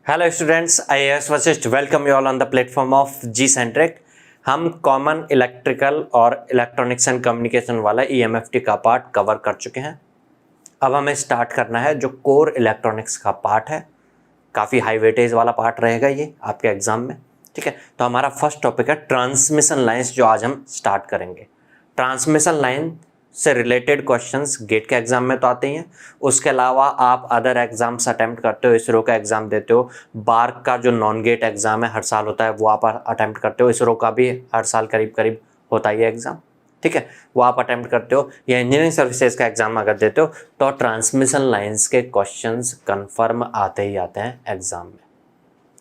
Hello students, IAS Vashishth welcome you all on the platform of G centric. हम common electrical और electronics and communication वाला EMFT का part cover कर चुके हैं। अब हमें स्टार्ट करना है जो कोर इलेक्ट्रॉनिक्स का पार्ट है। काफ़ी हाई वेटेज वाला पार्ट रहेगा ये आपके एग्जाम में, ठीक है। तो हमारा फर्स्ट टॉपिक है ट्रांसमिशन लाइन्स, जो आज हम स्टार्ट करेंगे। ट्रांसमिशन लाइन से रिलेटेड क्वेश्चंस गेट के एग्जाम में तो आते ही हैं। उसके अलावा आप अदर एग्जाम्स अटेम्प्ट करते हो, इसरो का एग्जाम देते हो, बार्क का जो नॉन गेट एग्जाम है हर साल होता है वो आप अटेम्प्ट करते हो, इसरो का भी हर साल करीब करीब होता है ये एग्जाम, ठीक है, वो आप अटेम्प्ट करते हो। या इंजीनियरिंग सर्विसेज का एग्जाम अगर देते हो तो ट्रांसमिशन लाइन्स के क्वेश्चंस कंफर्म आते ही आते हैं एग्जाम में,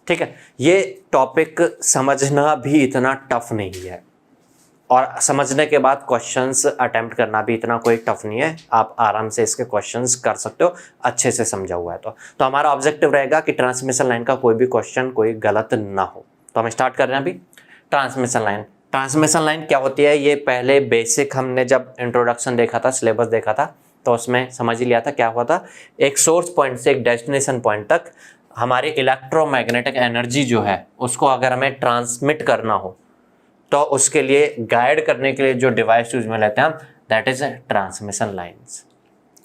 ठीक है। ये टॉपिक समझना भी इतना टफ नहीं है और समझने के बाद क्वेश्चंस अटेम्प्ट करना भी इतना कोई टफ नहीं है। आप आराम से इसके क्वेश्चंस कर सकते हो, अच्छे से समझा हुआ है तो हमारा ऑब्जेक्टिव रहेगा कि ट्रांसमिशन लाइन का कोई भी क्वेश्चन कोई गलत ना हो। तो हम स्टार्ट कर रहे हैं अभी। ट्रांसमिशन लाइन क्या होती है, ये पहले बेसिक हमने जब इंट्रोडक्शन देखा था, सिलेबस देखा था, तो उसमें समझ ही लिया था क्या हुआ था। एक सोर्स पॉइंट से एक डेस्टिनेशन पॉइंट तक हमारी इलेक्ट्रोमैग्नेटिक एनर्जी जो है उसको अगर हमें ट्रांसमिट करना हो तो उसके लिए गाइड करने के लिए जो डिवाइस यूज में लेते हैं हम, दैट इज ट्रांसमिशन लाइन्स।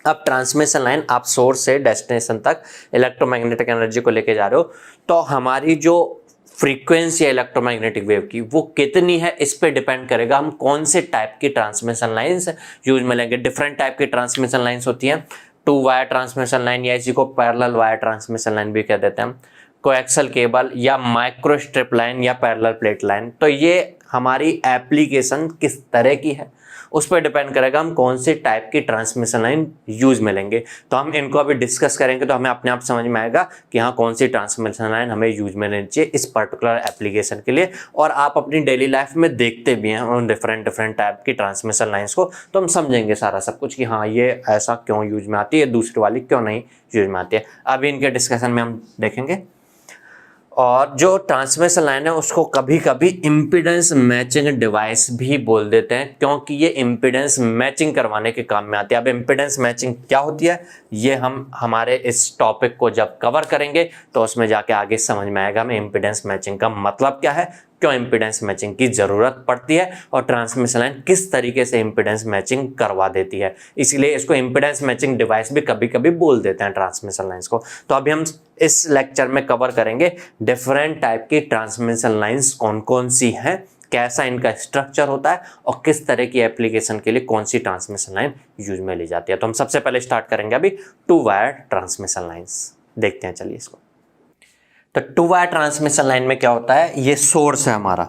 अब ट्रांसमिशन लाइन आप सोर्स से डेस्टिनेशन तक इलेक्ट्रोमैग्नेटिक एनर्जी को लेके जा रहे हो, तो हमारी जो फ्रीक्वेंसी है इलेक्ट्रोमैग्नेटिक वेव की वो कितनी है, इस पे डिपेंड करेगा हम कौन से टाइप की ट्रांसमिशन लाइन्स यूज में लेंगे। डिफरेंट टाइप की ट्रांसमिशन लाइन्स होती हैं, 2 वायर ट्रांसमिशन लाइन या इसी को पैरेलल वायर ट्रांसमिशन लाइन भी कह देते हैं, कोएक्सल केबल या माइक्रो स्ट्रिप लाइन या पैरेलल प्लेट लाइन। तो ये हमारी एप्लीकेशन किस तरह की है उस पर डिपेंड करेगा हम कौन सी टाइप की ट्रांसमिशन लाइन यूज में लेंगे। तो हम इनको अभी डिस्कस करेंगे तो हमें अपने आप समझ में आएगा कि हाँ कौन सी ट्रांसमिशन लाइन हमें यूज में लेनी चाहिए इस पर्टिकुलर एप्लीकेशन के लिए। और आप अपनी डेली लाइफ में देखते भी हैं उन डिफरेंट टाइप की ट्रांसमिशन लाइन्स को, तो हम समझेंगे सारा सब कुछ कि हाँ ये ऐसा क्यों यूज में आती है, दूसरी वाली क्यों नहीं यूज में आती है। अभी इनके डिस्कशन में हम देखेंगे। और जो ट्रांसमिशन लाइन है उसको कभी कभी इम्पीडेंस मैचिंग डिवाइस भी बोल देते हैं, क्योंकि ये इम्पीडेंस मैचिंग करवाने के काम में आती है। अब इम्पीडेंस मैचिंग क्या होती है ये हम हमारे इस टॉपिक को जब कवर करेंगे तो उसमें जाके आगे समझ में आएगा हमें इम्पीडेंस मैचिंग का मतलब क्या है, क्यों इम्पीडेंस मैचिंग की जरूरत पड़ती है और ट्रांसमिशन लाइन किस तरीके से इम्पीडेंस मैचिंग करवा देती है। इसीलिए इसको इम्पीडेंस मैचिंग डिवाइस भी कभी कभी बोल देते हैं ट्रांसमिशन लाइन्स को। तो अभी हम इस लेक्चर में कवर करेंगे डिफरेंट टाइप की ट्रांसमिशन लाइन्स कौन कौन सी हैं, कैसा इनका स्ट्रक्चर होता है और किस तरह की एप्लीकेशन के लिए कौन सी ट्रांसमिशन लाइन यूज में ली जाती है। तो हम सबसे पहले स्टार्ट करेंगे अभी 2 वायर ट्रांसमिशन लाइन्स। देखते हैं चलिए इसको। तो 2 वायर ट्रांसमिशन लाइन में क्या होता है, ये सोर्स है हमारा,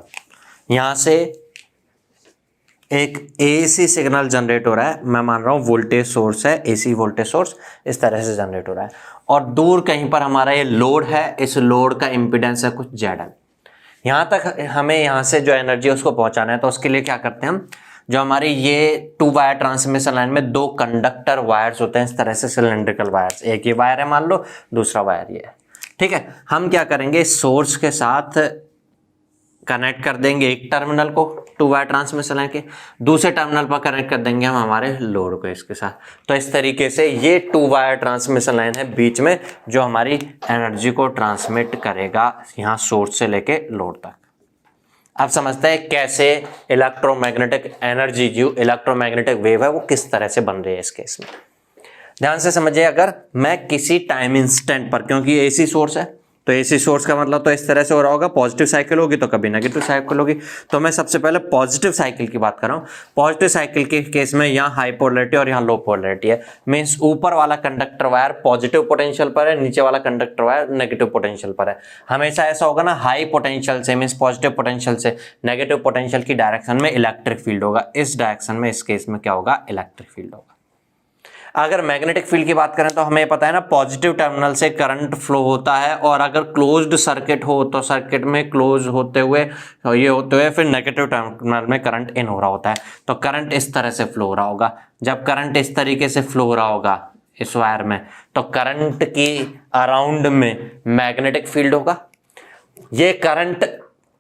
यहां से एक AC सिग्नल जनरेट हो रहा है, मैं मान रहा हूं वोल्टेज सोर्स है, AC वोल्टेज सोर्स इस तरह से जनरेट हो रहा है। और दूर कहीं पर हमारा ये लोड है, इस लोड का इंपीडेंस है कुछ ZL। यहां तक हमें यहां से जो एनर्जी है उसको पहुंचाना है, तो उसके लिए क्या करते हैं हम, जो हमारी ये 2 वायर ट्रांसमिशन लाइन में 2 कंडक्टर वायर्स होते हैं इस तरह से, सिलेंड्रिकल वायर्स। एक ये वायर है मान लो, दूसरा वायर ये है, ठीक है। हम क्या करेंगे, सोर्स के साथ कनेक्ट कर देंगे एक टर्मिनल को 2 वायर ट्रांसमिशन लाइन के, दूसरे टर्मिनल पर कनेक्ट कर देंगे हम हमारे लोड को इसके साथ। तो इस तरीके से ये 2 वायर ट्रांसमिशन लाइन है बीच में जो हमारी एनर्जी को ट्रांसमिट करेगा यहाँ सोर्स से लेके लोड तक। अब समझते हैं कैसे इलेक्ट्रोमैग्नेटिक एनर्जी, जो इलेक्ट्रोमैग्नेटिक वेव है वो किस तरह से बन रही है इस केस में। ध्यान से समझिए, अगर मैं किसी टाइम इंस्टेंट पर, क्योंकि AC सोर्स है तो AC सोर्स का मतलब तो इस तरह से हो रहा होगा, पॉजिटिव साइकिल होगी तो कभी नेगेटिव साइकिल होगी। तो मैं सबसे पहले पॉजिटिव साइकिल की बात कर रहा हूँ। पॉजिटिव साइकिल के केस में यहाँ हाई पोलैरिटी और यहाँ लो पोलैरिटी है, मीन्स ऊपर वाला कंडक्टर वायर पॉजिटिव पोटेंशियल पर है, नीचे वाला कंडक्टर वायर नेगेटिव पोटेंशियल पर है। हमेशा ऐसा होगा ना, हाई पोटेंशियल से मीन्स पॉजिटिव पोटेंशियल से नेगेटिव पोटेंशियल की डायरेक्शन में इलेक्ट्रिक फील्ड होगा, इस डायरेक्शन में इस केस में क्या होगा, इलेक्ट्रिक फील्ड होगा। अगर मैग्नेटिक फील्ड की बात करें तो हमें पता है ना, पॉजिटिव टर्मिनल से करंट फ्लो होता है और अगर क्लोज्ड सर्किट हो तो सर्किट में क्लोज होते हुए ये होते हुए फिर नेगेटिव टर्मिनल में करंट इन हो रहा होता है। तो करंट इस तरह से फ्लो हो रहा होगा। जब करंट इस तरीके से फ्लो हो रहा होगा इस वायर में, तो करंट की अराउंड में मैग्नेटिक फील्ड होगा। ये करंट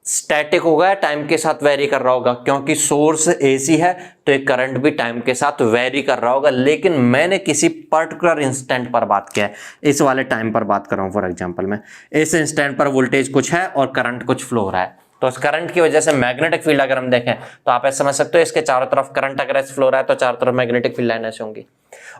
स्टैटिक होगा, टाइम के साथ वेरी कर रहा होगा, क्योंकि सोर्स एसी है तो एक करंट भी टाइम के साथ वेरी कर रहा होगा। लेकिन मैंने किसी पर्टिकुलर इंस्टेंट पर बात किया है, इस वाले टाइम पर बात कर रहा हूं। फॉर एग्जांपल में इस इंस्टेंट पर वोल्टेज कुछ है और करंट कुछ फ्लो हो रहा है, तो उस करंट की वजह से मैग्नेटिक फील्ड अगर हम देखें तो आप ऐसे समझ सकते हो, इसके चारों तरफ करंट अगर ऐसे फ्लो रहा है तो चारों तरफ मैग्नेटिक फील्ड लाइन ऐसे होंगी,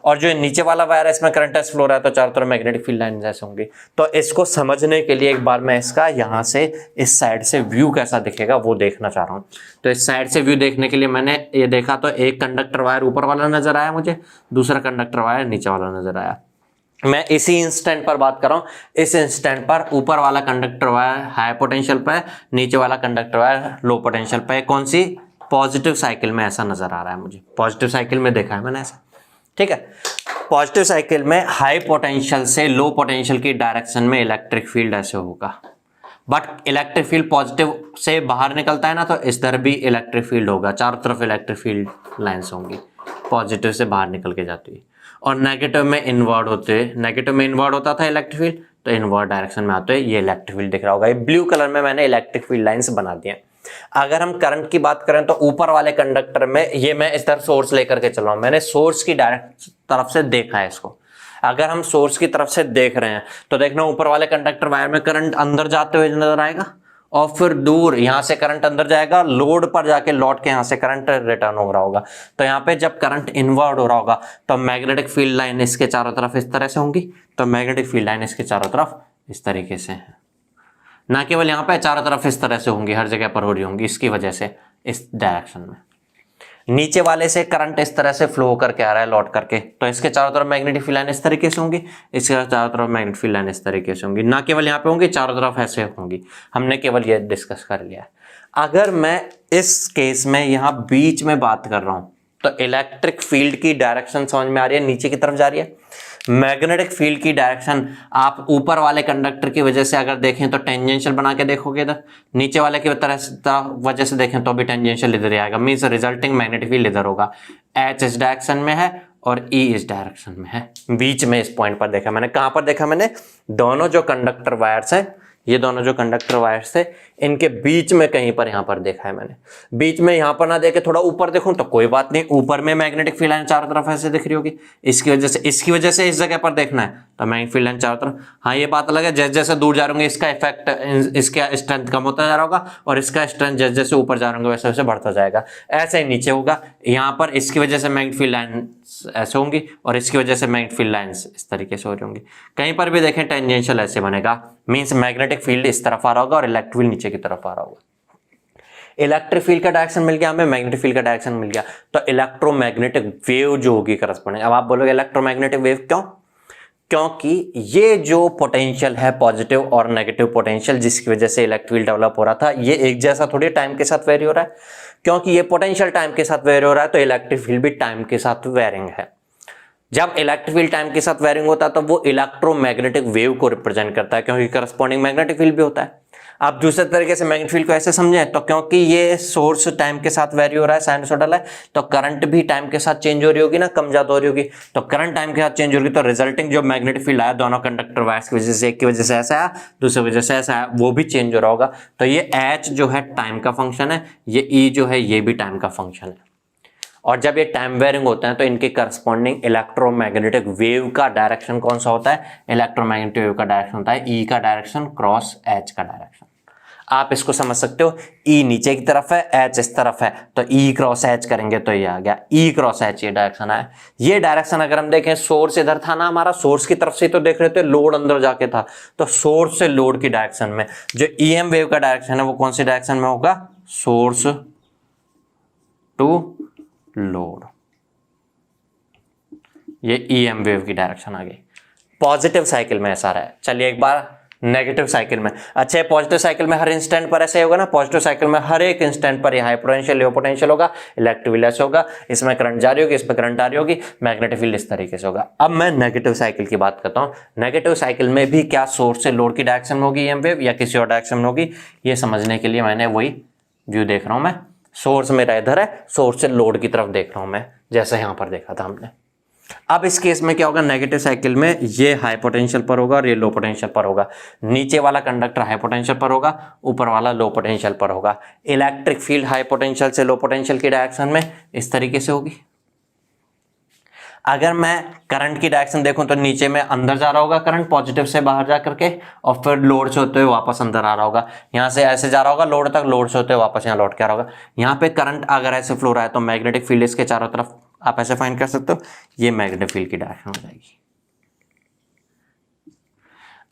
और जो नीचे वाला वायर है इसमें करंट ऐसे फ्लो रहा है तो चारों तरफ मैग्नेटिक फील्ड लाइन ऐसे होंगी। तो इसको समझने के लिए एक बार मैं इसका यहाँ से इस साइड से व्यू कैसा दिखेगा वो देखना चाह रहा हूँ। तो इस साइड से व्यू देखने के लिए मैंने ये देखा, तो एक कंडक्टर वायर ऊपर वाला नजर आया मुझे, दूसरा कंडक्टर वायर नीचे वाला नजर आया। मैं इसी इंस्टेंट पर बात कर रहा हूं, इस इंस्टेंट पर ऊपर वाला कंडक्टर वायर हाई पोटेंशियल पे, नीचे वाला कंडक्टर वायर लो पोटेंशियल पे। कौन सी? पॉजिटिव साइकिल में ऐसा नजर आ रहा है मुझे, पॉजिटिव साइकिल में देखा है मैंने ऐसा, ठीक है। पॉजिटिव साइकिल में हाई पोटेंशियल से लो पोटेंशियल की डायरेक्शन में इलेक्ट्रिक फील्ड ऐसे होगा, बट इलेक्ट्रिक फील्ड पॉजिटिव से बाहर निकलता है ना, तो इस तरह भी इलेक्ट्रिक फील्ड होगा, चारों तरफ इलेक्ट्रिक फील्ड लाइंस होंगी, पॉजिटिव से बाहर निकल के जाती है। और नेगेटिव में इनवर्ड होते, नेगेटिव में इनवर्ड होता था इलेक्ट्रिक फील्ड, तो इनवर्ड डायरेक्शन में आते हैं, ये इलेक्ट्रिक फील्ड दिख रहा होगा। ये ब्लू कलर में मैंने इलेक्ट्रिक फील्ड लाइंस बना दिए। अगर हम करंट की बात करें तो ऊपर वाले कंडक्टर में, ये मैं इस तरह सोर्स लेकर के चल रहा हूं, मैंने सोर्स की डायरेक्ट तरफ से देखा है इसको। अगर हम सोर्स की तरफ से देख रहे हैं तो देखना ऊपर वाले कंडक्टर वायर में करंट अंदर जाते हुए नजर आएगा, और फिर दूर यहां से करंट अंदर जाएगा, लोड पर जाके लौट के यहां से करंट रिटर्न हो रहा होगा। तो यहाँ पे जब करंट इनवर्ड हो रहा होगा तो मैग्नेटिक फील्ड लाइन इसके चारों तरफ इस तरह से होंगी, तो मैग्नेटिक फील्ड लाइन इसके चारों तरफ इस तरीके से है, ना केवल यहाँ पे चारों तरफ इस तरह से होंगी, हर जगह पर हो रही होंगी, इसकी वजह से इस डायरेक्शन में। नीचे वाले से करंट इस तरह से फ्लो करके आ रहा है लौट करके, तो इसके चारों तरफ मैग्नेटिक फील्ड लाइन इस तरीके से होंगी, इसके चारों तरफ मैग्नेटिक फील्ड लाइन इस तरीके से होंगी, ना केवल यहाँ पे होंगी, चारों तरफ ऐसे होंगी। हमने केवल ये डिस्कस कर लिया है। अगर मैं इस केस में यहाँ बीच में बात कर रहा हूँ तो इलेक्ट्रिक फील्ड की डायरेक्शन समझ में आ रही है, नीचे की तरफ जा रही है। मैग्नेटिक फील्ड की डायरेक्शन आप ऊपर वाले कंडक्टर की वजह से अगर देखें तो टेंजेंशियल बना के देखोगे इधर, नीचे वाले की वजह से देखें तो भी टेंजेंशियल इधर ही आएगा, मींस रिजल्टिंग मैग्नेटिक फील्ड इधर होगा। एच इस डायरेक्शन में है और ई इस डायरेक्शन में है, बीच में इस पॉइंट पर देखा मैंने। कहां पर देखा मैंने? दोनों जो कंडक्टर वायर्स हैं, ये दोनों जो कंडक्टर वायर्स थे, इनके बीच में कहीं पर यहां पर देखा है मैंने। बीच में यहां पर ना देखे थोड़ा ऊपर देखूं तो कोई बात नहीं, ऊपर में मैग्नेटिक फील्ड लाइन चारों तरफ ऐसे दिख रही होगी, इसकी वजह से इस जगह पर देखना है तो मैग्नेटिक फील्ड लाइन चारों तरफ। हाँ, ये बात अलग है, जैसे जैसे दूर जा रहे होंगे इसका इफेक्ट, इसका स्ट्रेंथ कम होता जा रहा होगा, और इसका स्ट्रेंथ जैसे जैसे ऊपर जा रहे होंगे वैसे वैसे बढ़ता जाएगा। ऐसे ही नीचे होगा, यहाँ पर इसकी वजह से मैग्नेटिक फील्ड लाइन ऐसे होंगी और इसकी वजह से मैग्नेटिक फील्ड लाइंस इस तरीके से हो रही होंगी। कहीं पर भी देखें टेंजेंशियल ऐसे बनेगा, मींस मैग्नेटिक फील्ड इस तरफ आ रहा होगा और इलेक्ट्रिक फील्ड नीचे की तरफ आ रहा होगा। इलेक्ट्रिक फील्ड का डायरेक्शन मिल गया हमें, मैग्नेटिक फील्ड का डायरेक्शन मिल गया, तो इलेक्ट्रोमैग्नेटिक वेव जो होगी करस्पॉन्डिंग। अब आप बोलोगे इलेक्ट्रोमैग्नेटिक वेव क्यों? क्योंकि ये जो पोटेंशियल है पॉजिटिव और नेगेटिव पोटेंशियल, जिसकी वजह से इलेक्ट्रिक फील्ड डेवलप हो रहा था, ये एक जैसा थोड़ी टाइम के साथ वेरी हो रहा है। क्योंकि ये पोटेंशियल टाइम के साथ वेरी हो रहा है तो इलेक्ट्रिक फील्ड भी टाइम के साथ वेरिंग है। जब इलेक्ट्रिक फील्ड टाइम के साथ वेरिंग होता है तो वो इलेक्ट्रोमैग्नेटिक वेव को रिप्रेजेंट करता है, क्योंकि करस्पॉन्डिंग मैग्नेटिक फील्ड भी होता है। आप दूसरे तरीके से मैग्नेटिक फील्ड को ऐसे समझें तो क्योंकि ये सोर्स टाइम के साथ वेरी हो रहा है, साइनसोइडल है, तो करंट भी टाइम के साथ चेंज हो रही होगी ना, कम ज्यादा हो रही होगी। तो करंट टाइम के साथ चेंज होगी तो रिजल्टिंग जो मैग्नेटिक फील्ड आया दोनों कंडक्टर वायर्स की वजह से, एक की वजह से ऐसा आया, दूसरी वजह से ऐसा आया, वो भी चेंज हो रहा होगा। तो ये एच जो है टाइम का फंक्शन है, ये ई जो है ये भी टाइम का फंक्शन है। और जब ये टाइम वेरिंग होते हैं तो इनके करस्पॉन्डिंग इलेक्ट्रोमैग्नेटिक वेव का डायरेक्शन कौन सा होता है? इलेक्ट्रोमैग्नेटिक वेव का डायरेक्शन होता है ई का डायरेक्शन क्रॉस एच का डायरेक्शन। आप इसको समझ सकते हो, ई नीचे की तरफ है, एच इस तरफ है, तो ई क्रॉस एच करेंगे तो ये आ गया ई क्रॉस एच, ये डायरेक्शन है। ये डायरेक्शन अगर हम देखें, सोर्स इधर था ना हमारा, सोर्स की तरफ से तो देख रहे थे, लोड अंदर जाके था, तो सोर्स से लोड की डायरेक्शन में जो ईएम वेव का डायरेक्शन है वो कौन सी डायरेक्शन में होगा? सोर्स टू लोड, ये ईएम वेव की डायरेक्शन आ गई। पॉजिटिव साइकिल में ऐसा रहा है। चलिए एक बार नेगेटिव साइकिल में। अच्छा, पॉजिटिव साइकिल में हर इंस्टेंट पर ऐसे होगा ना, पॉजिटिव साइकिल में हर एक इंस्टेंट पर हाई पोटेंशियल लो पोटेंशियल होगा, इलेक्ट्रिक फील्ड ऐसे होगा, इसमें करंट जारी होगी, इसमें करंट आ रही होगी, मैग्नेटिक फील्ड इस तरीके से होगा। अब मैं नेगेटिव साइकिल की बात करता हूं। नेगेटिव साइकिल में भी क्या सोर्स से लोड की डायरेक्शन में होगी ईएम वेव या किसी और डायरेक्शन में होगी, ये समझने के लिए मैंने वही व्यू देख रहा हूं। मैं सोर्स मेरा इधर है, सोर्स से लोड की तरफ देख रहा हूं मैं, जैसे यहां पर देखा था हमने। अब इस केस में क्या होगा, नेगेटिव साइकिल में ये हाई पोटेंशियल पर होगा और ये लो पोटेंशियल पर होगा। नीचे वाला कंडक्टर हाई पोटेंशियल पर होगा, ऊपर वाला लो पोटेंशियल पर होगा। इलेक्ट्रिक फील्ड हाई पोटेंशियल से लो पोटेंशियल की डायरेक्शन में इस तरीके से होगी। अगर मैं करंट की डायरेक्शन देखूं तो नीचे में अंदर जा रहा होगा करंट पॉजिटिव से बाहर जा करके, और फिर लोड से होते हुए वापस अंदर आ रहा होगा। यहां से ऐसे जा रहा होगा लोड तक, लोड से होते हुए वापस यहां लौट के आ रहा होगा। यहां पे करंट अगर ऐसे फ्लो रहा है तो मैग्नेटिक फील्ड इसके चारों तरफ आप ऐसे फाइंड कर सकते हो, ये मैग्नेटिक फील्ड की डायरेक्शन हो जाएगी।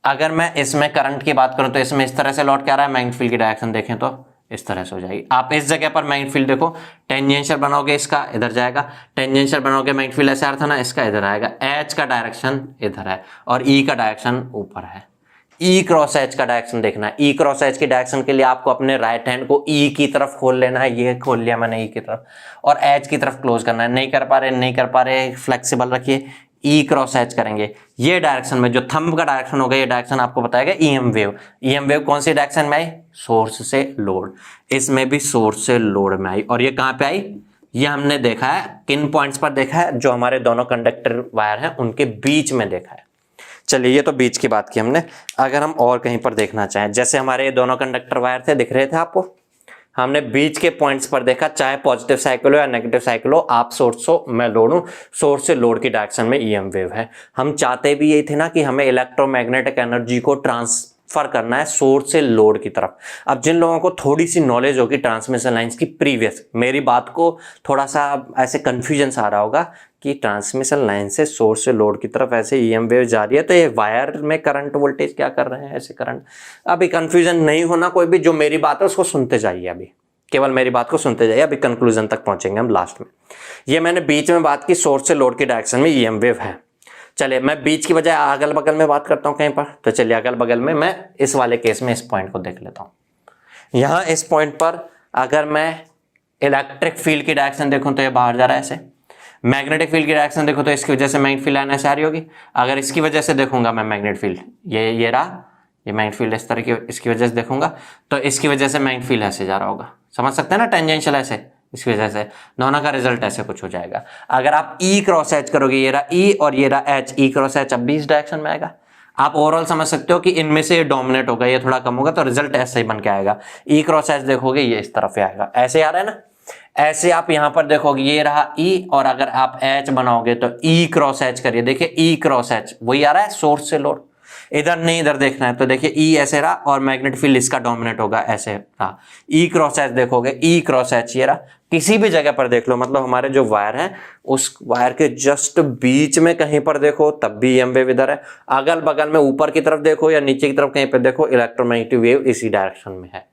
अगर मैं इसमें करंट की बात करूं तो इसमें इस तरह से लौट के आ रहा है, मैग्नेटिक फील्ड की डायरेक्शन देखें तो इस तरह से हो जाएगी। आप इस जगह पर मैग्नेटिक फील्ड देखो, टेंजेंशियल बनाओगे इसका इधर जाएगा, टेंजेंशियल बनाओगे मैग्नेटिक फील्ड ऐसे आ रहा था ना, इसका इधर आएगा। एच का डायरेक्शन इधर है और ई का डायरेक्शन ऊपर है। ई क्रॉस एच का डायरेक्शन देखना है। ई क्रॉस एच की डायरेक्शन के लिए आपको अपने राइट हैंड को ई की तरफ खोल लेना है, ये खोल लिया मैंने ई की तरफ, और एच की तरफ क्लोज करना है। नहीं कर पा रहे फ्लेक्सिबल रखिए, ई क्रॉस एच करेंगे। ये डायरेक्शन में जो थंब का डायरेक्शन होगा, ये डायरेक्शन आपको बताएगा ईएम वेव। ईएम वेव कौन सी डायरेक्शन में आई, सोर्स से लोड। इसमें भी सोर्स से लोड में आई, और ये कहां पे आई, ये हमने देखा है किन पॉइंट्स पर देखा है, जो हमारे दोनों कंडक्टर वायर हैं उनके बीच में देखा है। चलिए ये तो बीच की बात की हमने। अगर हम और कहीं पर देखना चाहें, जैसे हमारे ये दोनों कंडक्टर वायर थे, दिख रहे थे आपको, हमने बीच के पॉइंट्स पर देखा, चाहे पॉजिटिव साइकिल हो या नेगेटिव साइकिल हो, आप सोर्स हो मैं लोड हूं, सोर्स से लोड की डायरेक्शन में ईएम वेव है। हम चाहते भी यही थे ना कि हमें इलेक्ट्रोमैग्नेटिक एनर्जी को ट्रांसफर करना है सोर्स से लोड की तरफ। अब जिन लोगों को थोड़ी सी नॉलेज होगी ट्रांसमिशन लाइंस की प्रीवियस, मेरी बात को थोड़ा सा ऐसे कंफ्यूजन आ रहा होगा कि ट्रांसमिशन लाइन से सोर्स से लोड की तरफ ऐसे ईएम वेव जा रही है, तो ये वायर में करंट वोल्टेज क्या कर रहे हैं, ऐसे करंट। अभी कंफ्यूजन नहीं होना कोई भी, जो मेरी बात है उसको सुनते जाइए, अभी केवल मेरी बात को सुनते जाइए, अभी कंक्लूजन तक पहुंचेंगे हम लास्ट में। ये मैंने बीच में बात की, सोर्स से लोड की डायरेक्शन में ईएम वेव है। चलिए मैं बीच की बजाय अगल बगल में बात करता हूं कहीं पर, तो चलिए अगल बगल में मैं इस वाले केस में इस पॉइंट को देख लेता हूं। यहां इस पॉइंट पर अगर मैं इलेक्ट्रिक फील्ड की डायरेक्शन देखूं तो ये बाहर जा रहा है ऐसे, मैग्नेटिक फील्ड की डायरेक्शन देखो तो इसकी वजह से मैग्नेटिक फील्ड लाइन ऐसे आ रही होगी। अगर इसकी वजह से देखूंगा मैं मैग्नेटिक फील्ड, ये रहा, ये मैग्नेटिक फील्ड इस तरह की, इसकी वजह से देखूंगा तो इसकी वजह से मैग्नेटिक फील्ड ऐसे जा रहा होगा, समझ सकते हैं ना, टेंजेंशियल ऐसे, इसकी वजह से दोनों का रिजल्ट ऐसे कुछ हो जाएगा। अगर आप ई क्रॉस एच करोगे, ये रहा ई और ये रहा एच, ई क्रॉस एच अब भी इस डायरेक्शन में आएगा। आप ओवरऑल समझ सकते हो कि इनमें से ये डोमिनेट होगा, ये थोड़ा कम होगा, तो रिजल्ट ऐसे ही बन के आएगा। ई क्रॉस एच देखोगे ये इस तरफ आएगा, ऐसे आ रहा है ना, ऐसे आप यहां पर देखोगे ये रहा ई, और अगर आप एच बनाओगे तो ई क्रॉस एच करिए, देखिए ई क्रॉस एच वही आ रहा है सोर्स से लोड, इधर नहीं इधर देखना है, तो देखिए ई ऐसे रहा और मैग्नेटिक फील्ड इसका डोमिनेट होगा, ऐसे रहा। ई क्रॉस एच देखोगे, ई क्रॉस एच ये रहा, किसी भी जगह पर देख लो, मतलब हमारे जो वायर है उस वायर के जस्ट बीच में कहीं पर देखो तब भी ईएम वेव इधर है, अगल बगल में ऊपर की तरफ देखो या नीचे की तरफ कहीं पर देखो, इलेक्ट्रोमैग्नेटिक वेव इसी डायरेक्शन में है,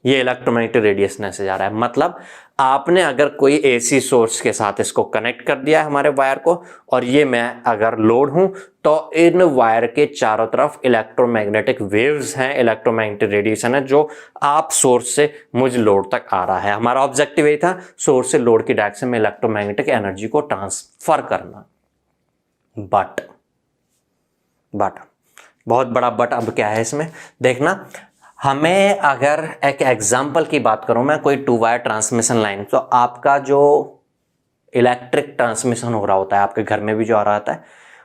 ये इलेक्ट्रोमैग्नेटिक रेडिएशन से जा रहा है। मतलब आपने अगर कोई एसी सोर्स के साथ इसको कनेक्ट कर दिया है हमारे वायर को, और ये मैं अगर लोड हूं, तो इन वायर के चारों तरफ इलेक्ट्रोमैग्नेटिक वेव्स हैं, इलेक्ट्रोमैग्नेटिक रेडिएशन है, जो आप सोर्स से मुझ लोड तक आ रहा है। हमारा ऑब्जेक्टिव यही था, सोर्स से लोड की डायरेक्शन में इलेक्ट्रोमैग्नेटिक एनर्जी को ट्रांसफर करना। बट बहुत बड़ा बट अब क्या है इसमें देखना, हमें अगर एक एग्जाम्पल की बात करूं मैं, कोई 2 वायर ट्रांसमिशन लाइन, तो आपका जो इलेक्ट्रिक ट्रांसमिशन हो रहा होता है आपके घर में भी जो आ रहा होता है,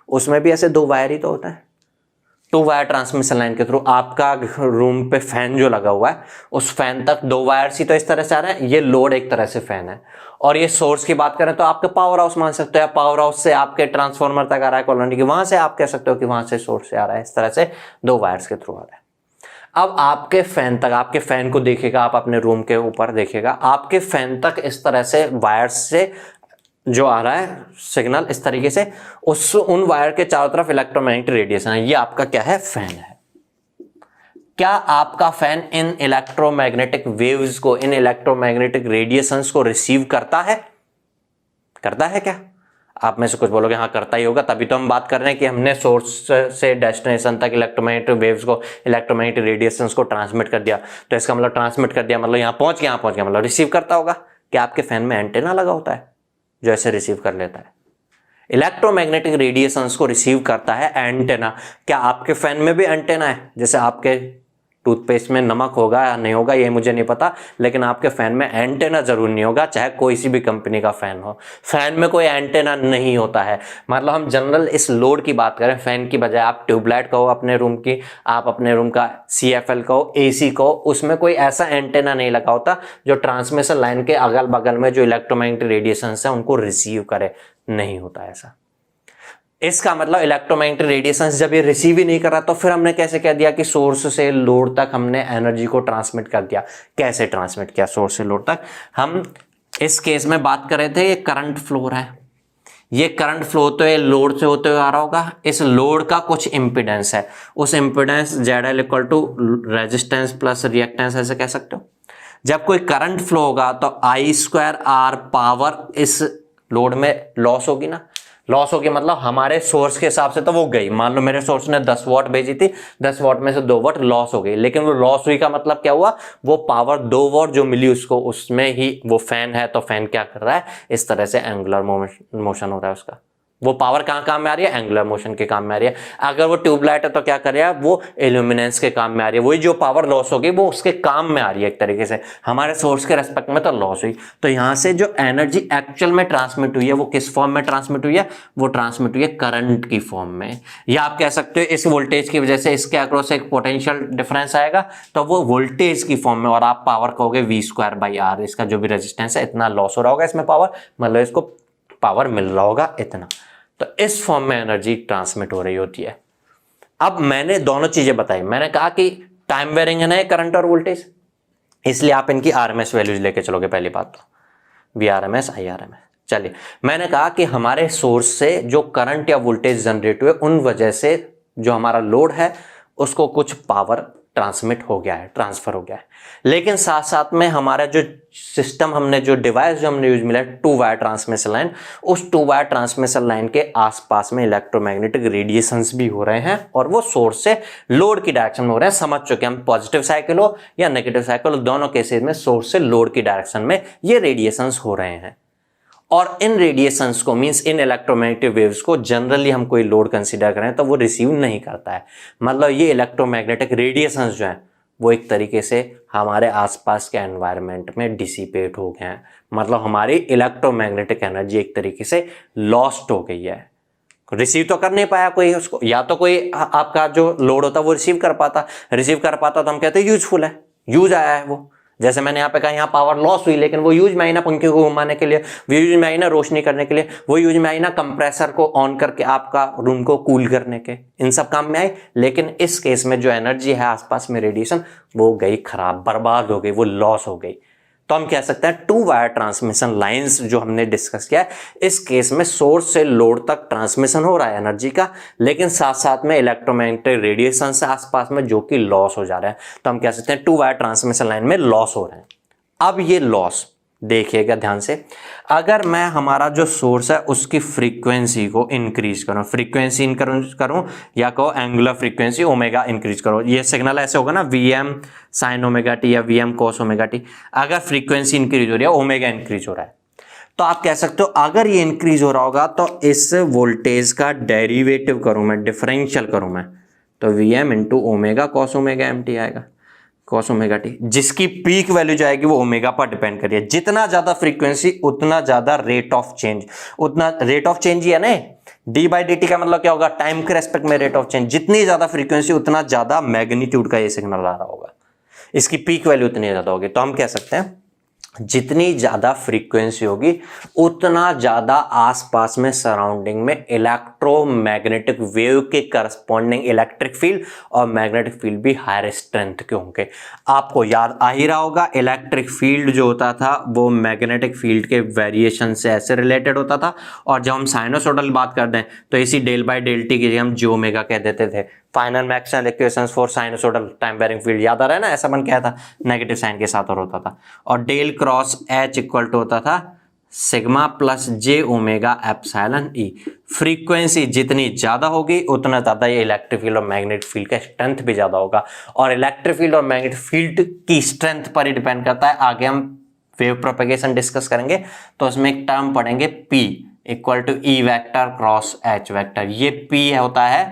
उसमें भी ऐसे 2 वायर ही तो होता है। 2 वायर ट्रांसमिशन लाइन के थ्रू आपका रूम पे फैन जो लगा हुआ है, उस फैन तक 2 वायर्स ही तो इस तरह से आ रहे हैं, ये लोड एक तरह से फैन है। और ये सोर्स की बात करें तो आपके पावर हाउस मान सकते हो, पावर हाउस से आपके ट्रांसफार्मर तक आ रहा है कॉलोनी की, वहां से आप कह सकते हो कि वहां से सोर्स से आ रहा है, इस तरह से 2 वायर्स के थ्रू आ रहा है। अब आपके फैन तक, आपके फैन को देखिएगा, आप अपने रूम के ऊपर देखिएगा, आपके फैन तक इस तरह से वायर्स से जो आ रहा है सिग्नल इस तरीके से, उन वायर के चारों तरफ इलेक्ट्रोमैग्नेटिक रेडिएशन है, ये आपका क्या है, फैन है। क्या आपका फैन इन इलेक्ट्रोमैग्नेटिक वेव्स को, इन इलेक्ट्रोमैग्नेटिक रेडिएशंस को रिसीव करता है क्या? आप में से कुछ बोलोगे हाँ करता ही होगा, तभी तो हम बात कर रहे हैं कि हमने सोर्स से डेस्टिनेशन तक इलेक्ट्रोमैग्नेटिक वेव्स को, इलेक्ट्रोमैग्नेटिक रेडिएशंस को ट्रांसमिट कर दिया, तो इसका मतलब ट्रांसमिट कर दिया मतलब यहाँ पहुंच गया मतलब रिसीव करता होगा। क्या आपके फैन में एंटेना लगा होता है जो ऐसे रिसीव कर लेता है? इलेक्ट्रोमैग्नेटिक रेडिएशंस को रिसीव करता है एंटेना। क्या आपके फैन में भी एंटेना है? जैसे आपके टूथपेस्ट में नमक होगा या नहीं होगा ये मुझे नहीं पता, लेकिन आपके फैन में एंटेना जरूर नहीं होगा, चाहे कोई सी भी कंपनी का फैन हो। फैन में कोई एंटेना नहीं होता है। मतलब हम जनरल इस लोड की बात करें, फैन की बजाय आप ट्यूबलाइट कहो अपने रूम की, आप अपने रूम का CFL कहो, AC कहो, उसमें कोई ऐसा एंटेना नहीं लगा होता जो ट्रांसमिशन लाइन के अगल बगल में जो इलेक्ट्रोमैग्नेटिक रेडिएशन है उनको रिसीव करे, नहीं होता ऐसा। इसका मतलब इलेक्ट्रोमैग्नेटिक रेडिएशन जब ये रिसीव ही नहीं कर रहा तो फिर हमने कैसे कह दिया कि सोर्स से लोड तक हमने एनर्जी को ट्रांसमिट कर दिया। कैसे ट्रांसमिट किया सोर्स से लोड तक? हम इस केस में बात कर रहे थे, ये करंट फ्लो हो रहा है, ये करंट फ्लो तो ये लोड से होते हुए आ रहा होगा, इस लोड का कुछ इंपिडेंस है, उस impedance ZL equal to resistance plus reactance ऐसे कह सकते हो। जब कोई करंट फ्लो होगा तो I²R पावर इस लोड में लॉस होगी ना, लॉस होगी मतलब हमारे सोर्स के हिसाब से तो वो गई, मान लो मेरे सोर्स ने 10 वॉट भेजी थी, 10 वॉट में से 2 वॉट लॉस हो गई, लेकिन वो लॉस हुई का मतलब क्या हुआ, वो पावर 2 वॉट जो मिली उसको, उसमें ही वो फैन है तो फैन क्या कर रहा है, इस तरह से एंगुलर मोशन हो रहा है उसका, वो पावर कहाँ काम में आ रही है, एंगुलर मोशन के काम में आ रही है। अगर वो ट्यूबलाइट है तो क्या कर रहा है, वो इल्यूमिनेंस के काम में आ रही है, वही जो पावर लॉस होगी वो उसके काम में आ रही है एक तरीके से, हमारे सोर्स के रेस्पेक्ट में तो लॉस हुई। तो यहाँ से जो एनर्जी एक्चुअल में ट्रांसमिट हुई है वो किस फॉर्म में ट्रांसमिट हुई है, वो ट्रांसमिट हुई है करंट की फॉर्म में, या आप कह सकते हो इस वोल्टेज की वजह से इसके अक्रॉस एक पोटेंशियल डिफरेंस आएगा तो वो वोल्टेज की फॉर्म में, और आप पावर कहोगे V²/R, इसका जो भी रेजिस्टेंस है इतना लॉस हो रहा होगा इसमें पावर, मतलब इसको पावर मिल रहा होगा इतना, तो इस फॉर्म में एनर्जी ट्रांसमिट हो रही होती है। अब मैंने दोनों चीजें बताई, मैंने कहा कि टाइम वेरिंग है ना करंट और वोल्टेज, इसलिए आप इनकी RMS वैल्यूज लेके चलोगे, पहली बात तो VRMS IRMS। चलिए, मैंने कहा कि हमारे सोर्स से जो करंट या वोल्टेज जनरेट हुए उन वजह से जो हमारा लोड है उसको कुछ पावर ट्रांसमिट हो गया है, ट्रांसफर हो गया है, लेकिन साथ साथ में हमारा जो सिस्टम, हमने जो डिवाइस जो हमने यूज मिला है 2 वायर ट्रांसमिशन लाइन, उस 2 वायर ट्रांसमिशन लाइन के आसपास में इलेक्ट्रोमैग्नेटिक रेडिएशंस भी हो रहे हैं और वो सोर्स से लोड की डायरेक्शन में हो रहे हैं। समझ चुके हम, पॉजिटिव साइकिल हो या नेगेटिव साइकिल हो, दोनों केसेस में सोर्स से लोड की डायरेक्शन में ये रेडिएशंस हो रहे हैं। और इन रेडिएशंस को, मींस इन इलेक्ट्रोमैग्नेटिक वेव्स को जनरली हम कोई लोड कंसीडर करें तो वो रिसीव नहीं करता है। मतलब ये इलेक्ट्रोमैग्नेटिक रेडिएशंस जो हैं वो एक तरीके से हमारे आसपास के एनवायरनमेंट में डिसिपेट हो गए हैं, मतलब हमारी इलेक्ट्रोमैग्नेटिक एनर्जी एक तरीके से लॉस्ट हो गई है, रिसीव तो कर नहीं पाया कोई उसको, या तो कोई आपका जो लोड होता है वो रिसीव कर पाता तो हम कहते हैं यूजफुल है, यूज आया है वो। जैसे मैंने यहाँ पे कहा, यहाँ पावर लॉस हुई लेकिन वो यूज में आई ना पंखे को घुमाने के लिए, वो यूज में आई ना रोशनी करने के लिए, वो यूज में आई ना कंप्रेसर को ऑन करके आपका रूम को कूल करने के, इन सब काम में आई। लेकिन इस केस में जो एनर्जी है आसपास में रेडिएशन, वो गई खराब, बर्बाद हो गई, वो लॉस हो गई। तो हम कह सकते हैं 2 वायर ट्रांसमिशन लाइंस जो हमने डिस्कस किया है, इस केस में सोर्स से लोड तक ट्रांसमिशन हो रहा है एनर्जी का, लेकिन साथ साथ में इलेक्ट्रोमैग्नेटिक रेडिएशन से आसपास में जो कि लॉस हो जा रहा है, तो हम कह सकते हैं 2 वायर ट्रांसमिशन लाइन में लॉस हो रहे हैं। अब ये लॉस देखिएगा ध्यान से, अगर मैं हमारा जो सोर्स है उसकी फ्रीक्वेंसी को इंक्रीज करूं, फ्रीक्वेंसी इंक्रीज करूं या कहो एंगुलर फ्रीक्वेंसी ओमेगा इंक्रीज करो, ये सिग्नल ऐसे होगा ना VM sin ωt या VM cos ωt, अगर फ्रीक्वेंसी इंक्रीज हो रही है, ओमेगा इंक्रीज हो रहा है, तो आप कह सकते हो अगर ये इंक्रीज हो रहा होगा तो इस वोल्टेज का डेरिवेटिव करूं मैं, डिफरेंशियल करूं मैं, तो VM into omega cos ωmt आएगा, cos ωt, जिसकी पीक वैल्यू जो आएगी वो ओमेगा पर डिपेंड करिए। जितना ज्यादा फ्रीक्वेंसी उतना ज्यादा रेट ऑफ चेंज, उतना रेट ऑफ चेंज ही है ना, d/dt का मतलब क्या होगा, टाइम के रेस्पेक्ट में रेट ऑफ चेंज, जितनी ज्यादा फ्रीक्वेंसी उतना ज्यादा मैग्नीट्यूड का ये सिग्नल आ रहा होगा, इसकी पीक वैल्यू उतनी ज्यादा होगी। तो हम कह सकते हैं जितनी ज्यादा फ्रीक्वेंसी होगी उतना ज्यादा आसपास में सराउंडिंग में इलेक्ट्रोमैग्नेटिक वेव के करस्पॉन्डिंग इलेक्ट्रिक फील्ड और मैग्नेटिक फील्ड भी हायर स्ट्रेंथ के होंगे। आपको याद आ ही रहा होगा, इलेक्ट्रिक फील्ड जो होता था वो मैग्नेटिक फील्ड के वेरिएशन से ऐसे रिलेटेड होता था, और जब हम साइनोसॉइडल बात करते हैं तो इसी del/del t की जगह हम j⍵ कह देते थे। Final Maxwell equations for sinusoidal time varying field याद आ रहा है ना, ऐसा बन क्या था, नेगेटिव साइन के साथ और होता था, और del cross H equal to होता था सिग्मा प्लस j⍵ε⍵। फ्रीक्वेंसी जितनी ज्यादा होगी उतना ज्यादा ये इलेक्ट्रिक फील्ड और मैग्नेटिक फील्ड का स्ट्रेंथ भी ज्यादा होगा, और इलेक्ट्रिक फील्ड और मैग्नेटिक फील्ड की स्ट्रेंथ पर ही डिपेंड करता है। आगे हम वेव प्रोपेगेशन डिस्कस करेंगे तो उसमें एक टर्म पढ़ेंगे P equal to E vector cross H vector. ये P होता है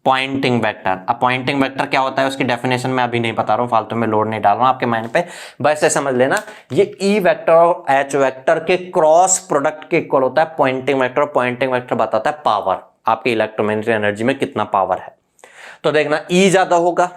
पॉइंटिंग वेक्टर। अब पॉइंटिंग वेक्टर क्या होता है उसकी डेफिनेशन मैं अभी नहीं बता रहा हूँ, फालतू में लोड नहीं डाल रहा हूँ आपके माइंड पे, बस ऐसे समझ लेना ये ई वेक्टर और एच वेक्टर के क्रॉस प्रोडक्ट के इक्वल होता है पॉइंटिंग वेक्टर। पॉइंटिंग वेक्टर बताता है पावर, आपकी इलेक्ट्रोमैग्नेटिक एनर्जी में कितना पावर है। तो देखना ई ज्यादा होगा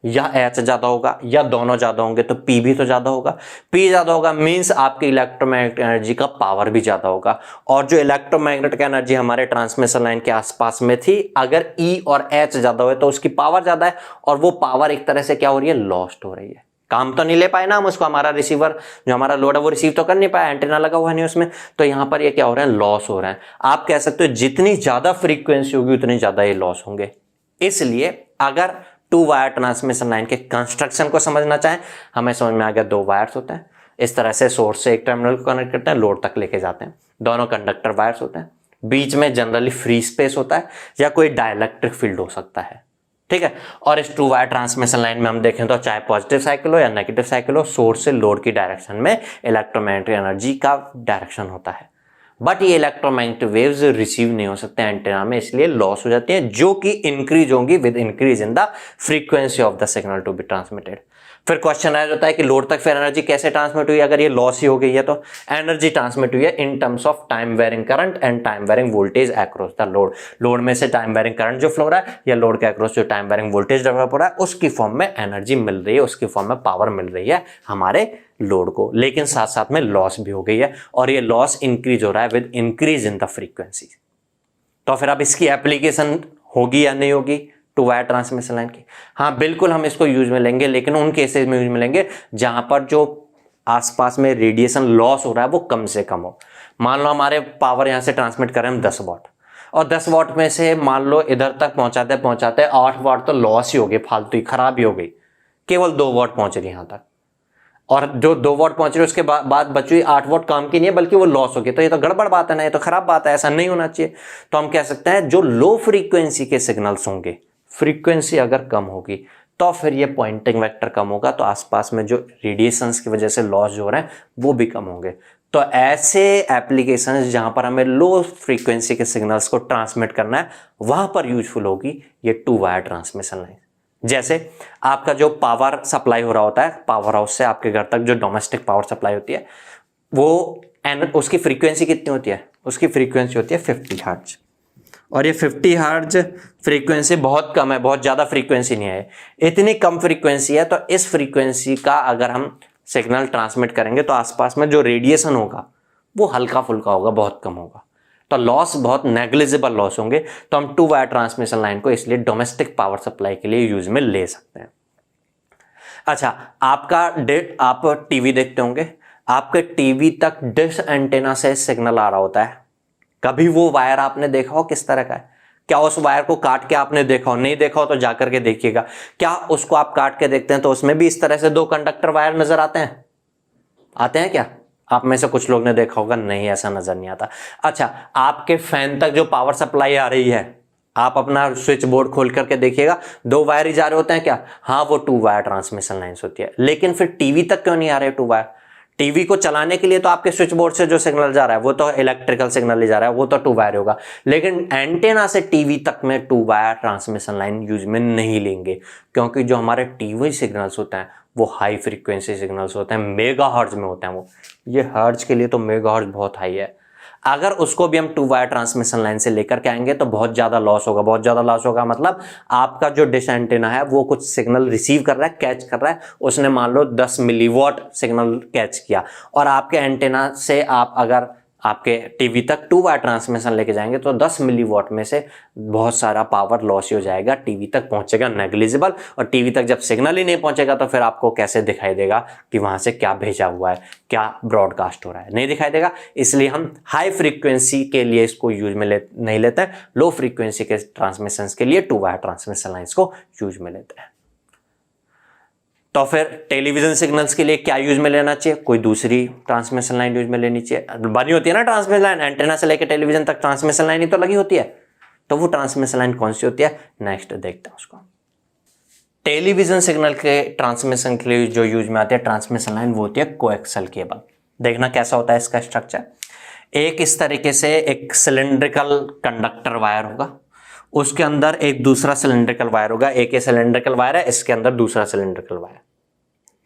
या एच ज्यादा होगा या दोनों ज्यादा होंगे तो पी भी तो ज्यादा होगा। पी ज्यादा होगा मींस आपकी इलेक्ट्रोमैग्नेटिक एनर्जी का पावर भी ज्यादा होगा। और जो इलेक्ट्रोमैग्नेटिक एनर्जी हमारे ट्रांसमिशन लाइन के आसपास में थी, अगर ई और एच ज्यादा हुए तो उसकी पावर ज्यादा है, और वो पावर एक तरह से क्या हो रही है, लॉस्ट हो रही है। काम तो नहीं ले पाए ना हम उसको, हमारा रिसीवर जो हमारा लोड है वो रिसीव तो कर नहीं पाया, एंटीना लगा हुआ नहीं उसमें, तो यहां पर ये क्या हो रहा है, लॉस हो रहा है। आप कह सकते हो जितनी ज्यादा फ्रीक्वेंसी होगी उतनी ज्यादा ये लॉस होंगे। इसलिए अगर टू वायर ट्रांसमिशन लाइन के कंस्ट्रक्शन को समझना चाहें, हमें समझ में आ गया दो वायर्स होते हैं, इस तरह से सोर्स से एक टर्मिनल को कनेक्ट करते हैं, लोड तक लेके जाते हैं, दोनों कंडक्टर वायर्स होते हैं, बीच में जनरली फ्री स्पेस होता है या कोई डाइलेक्ट्रिक फील्ड हो सकता है, ठीक है। और इस टू वायर ट्रांसमिशन लाइन में हम देखें तो चाहे पॉजिटिव साइकिल हो या नेगेटिव साइकिल हो, सोर्स से लोड की डायरेक्शन में इलेक्ट्रोमैग्नेटिक एनर्जी का डायरेक्शन होता है। बट ये इलेक्ट्रोमैग्नेटिक वेव्स रिसीव नहीं हो सकते एंटीना में, इसलिए लॉस हो जाती हैं, जो कि इंक्रीज होंगी with increase in the frequency of the signal to be transmitted. फिर क्वेश्चन आया जाता है कि लोड तक फिर एनर्जी कैसे ट्रांसमिट हुई, अगर ये लॉस ही हो गई है तो एनर्जी ट्रांसमिट हुई है in terms of time varying current and time varying voltage across the load. Load में से टाइम वेरिंग करंट जो फ्लो हो रहा है या लोड के अक्रॉस जो टाइम वेरिंग वोल्टेज डेवलप हो रहा है उसकी फॉर्म में एनर्जी मिल रही है, उसकी फॉर्म में पावर मिल रही है हमारे लोड को, लेकिन साथ साथ में लॉस भी हो गई है, और ये लॉस इंक्रीज हो रहा है with increase in the frequency. तो फिर अब इसकी एप्लीकेशन होगी या नहीं होगी टू वायर ट्रांसमिशन लाइन की? हाँ बिल्कुल हम इसको यूज में लेंगे, लेकिन उन केसेस में यूज में लेंगे जहां पर जो आसपास में रेडिएशन लॉस हो रहा है वो कम से कम हो। मान लो हमारे पावर यहां से ट्रांसमिट कर रहे हैं हम 10 वॉट, और 10 वॉट में से मान लो इधर तक पहुंचाते पहुंचाते 8 वॉट तो लॉस ही हो गई, फालतू ही खराब ही हो गई, केवल 2 वॉट पहुंच रही यहां तक, और जो 2 वॉट पहुंच रही है उसके बाद बची हुई 8 वॉट काम की नहीं है बल्कि वो लॉस हो गई। तो ये तो गड़बड़ बात है ना, ये तो खराब बात है, ऐसा नहीं होना चाहिए। तो हम कह सकते हैं जो लो फ्रीक्वेंसी के सिग्नल्स होंगे, फ्रीक्वेंसी अगर कम होगी तो फिर ये पॉइंटिंग वेक्टर कम होगा, तो आसपास में जो रेडिएशंस की वजह से लॉस जो हो रहे हैं वो भी कम होंगे। तो ऐसे एप्लीकेशंस जहां पर हमें लो फ्रीक्वेंसी के सिग्नल्स को ट्रांसमिट करना है वहां पर यूजफुल होगी ये टू वायर ट्रांसमिशन लाइन। जैसे आपका जो पावर सप्लाई हो रहा होता है पावर हाउस से आपके घर तक, जो डोमेस्टिक पावर सप्लाई होती है वो उसकी फ्रीक्वेंसी कितनी होती है, उसकी फ्रीक्वेंसी होती है 50 हर्ट्ज, और ये 50 हर्ट्ज फ्रीक्वेंसी बहुत कम है, बहुत ज़्यादा फ्रीक्वेंसी नहीं है, इतनी कम फ्रीक्वेंसी है। तो इस फ्रीक्वेंसी का अगर हम सिग्नल ट्रांसमिट करेंगे तो आसपास में जो रेडिएशन होगा वो हल्का फुल्का होगा, बहुत कम होगा, तो लॉस बहुत नेग्लिजिबल लॉस होंगे। तो हम टू वायर ट्रांसमिशन लाइन को इसलिए डोमेस्टिक पावर सप्लाई के लिए यूज में ले सकते हैं। अच्छा, आप टीवी देखते होंगे, आपके टीवी तक डिश एंटेना से सिग्नल आ रहा होता है, कभी वो वायर आपने देखा हो किस तरह का है? क्या उस वायर को काट के आपने देखा हो? नहीं देखा हो तो जाकर के देखिएगा। क्या उसको आप काट के देखते हैं तो उसमें भी इस तरह से 2 कंडक्टर वायर नजर आते हैं? आते हैं क्या? आप में से कुछ लोग ने देखा होगा, नहीं ऐसा नजर नहीं आता। अच्छा, आपके फैन तक जो पावर सप्लाई आ रही है, आप अपना स्विच बोर्ड खोल करके देखिएगा, 2 वायर ही जा रहे होते हैं क्या? हाँ, वो टू वायर ट्रांसमिशन लाइन्स होती है। लेकिन फिर टीवी तक क्यों नहीं आ रहे 2 वायर? टीवी को चलाने के लिए तो आपके स्विच बोर्ड से जो सिग्नल जा रहा है वो तो इलेक्ट्रिकल सिग्नल ही जा रहा है, वो तो 2 वायर होगा, लेकिन एंटेना से टीवी तक में 2 वायर ट्रांसमिशन लाइन यूज में नहीं लेंगे, क्योंकि जो हमारे टीवी सिग्नल्स होते हैं वो हाई फ्रीक्वेंसी सिग्नल्स होते हैं, मेगा हर्ट्ज में होते हैं वो। ये हर्ट्ज के लिए तो मेगा हर्ट्ज बहुत हाई है। अगर उसको भी हम 2 वायर ट्रांसमिशन लाइन से लेकर के आएंगे तो बहुत ज्यादा लॉस होगा। बहुत ज्यादा लॉस होगा मतलब आपका जो डिश एंटीना है वो कुछ सिग्नल रिसीव कर रहा है, कैच कर रहा है, उसने मान लो 10 मिलीवॉट सिग्नल कैच किया, और आपके एंटीना से आप अगर आपके टीवी तक 2 वायर ट्रांसमिशन लेके जाएंगे तो 10 मिलीवॉट में से बहुत सारा पावर लॉस हो जाएगा, टीवी तक पहुंचेगा नेग्लिजिबल, और टीवी तक जब सिग्नल ही नहीं पहुंचेगा तो फिर आपको कैसे दिखाई देगा कि वहां से क्या भेजा हुआ है, क्या ब्रॉडकास्ट हो रहा है? नहीं दिखाई देगा। इसलिए हम हाई फ्रीक्वेंसी के लिए इसको यूज में नहीं लेते हैं, लो फ्रीक्वेंसी के ट्रांसमिशन के लिए 2 वायर ट्रांसमिशन लाइन्स को यूज में लेते हैं। तो फिर टेलीविजन सिग्नल्स के लिए क्या यूज में लेना चाहिए? कोई दूसरी ट्रांसमिशन लाइन यूज में लेनी चाहिए। बनी होती है ना ट्रांसमिशन लाइन, एंटेना से लेकर टेलीविजन तक ट्रांसमिशन लाइन ही तो लगी होती है, तो वो ट्रांसमिशन लाइन कौन सी होती है? नेक्स्ट देखते हैं उसको। टेलीविजन सिग्नल के ट्रांसमिशन के लिए जो यूज में आती है ट्रांसमिशन लाइन वो होती है कोएक्सियल केबल। देखना कैसा होता है इसका स्ट्रक्चर। एक इस तरीके से एक सिलेंड्रिकल कंडक्टर वायर होगा, उसके अंदर एक दूसरा सिलेंड्रिकल वायर होगा, एक ये सिलेंड्रिकल वायर है, इसके अंदर दूसरा सिलेंड्रिकल वायर,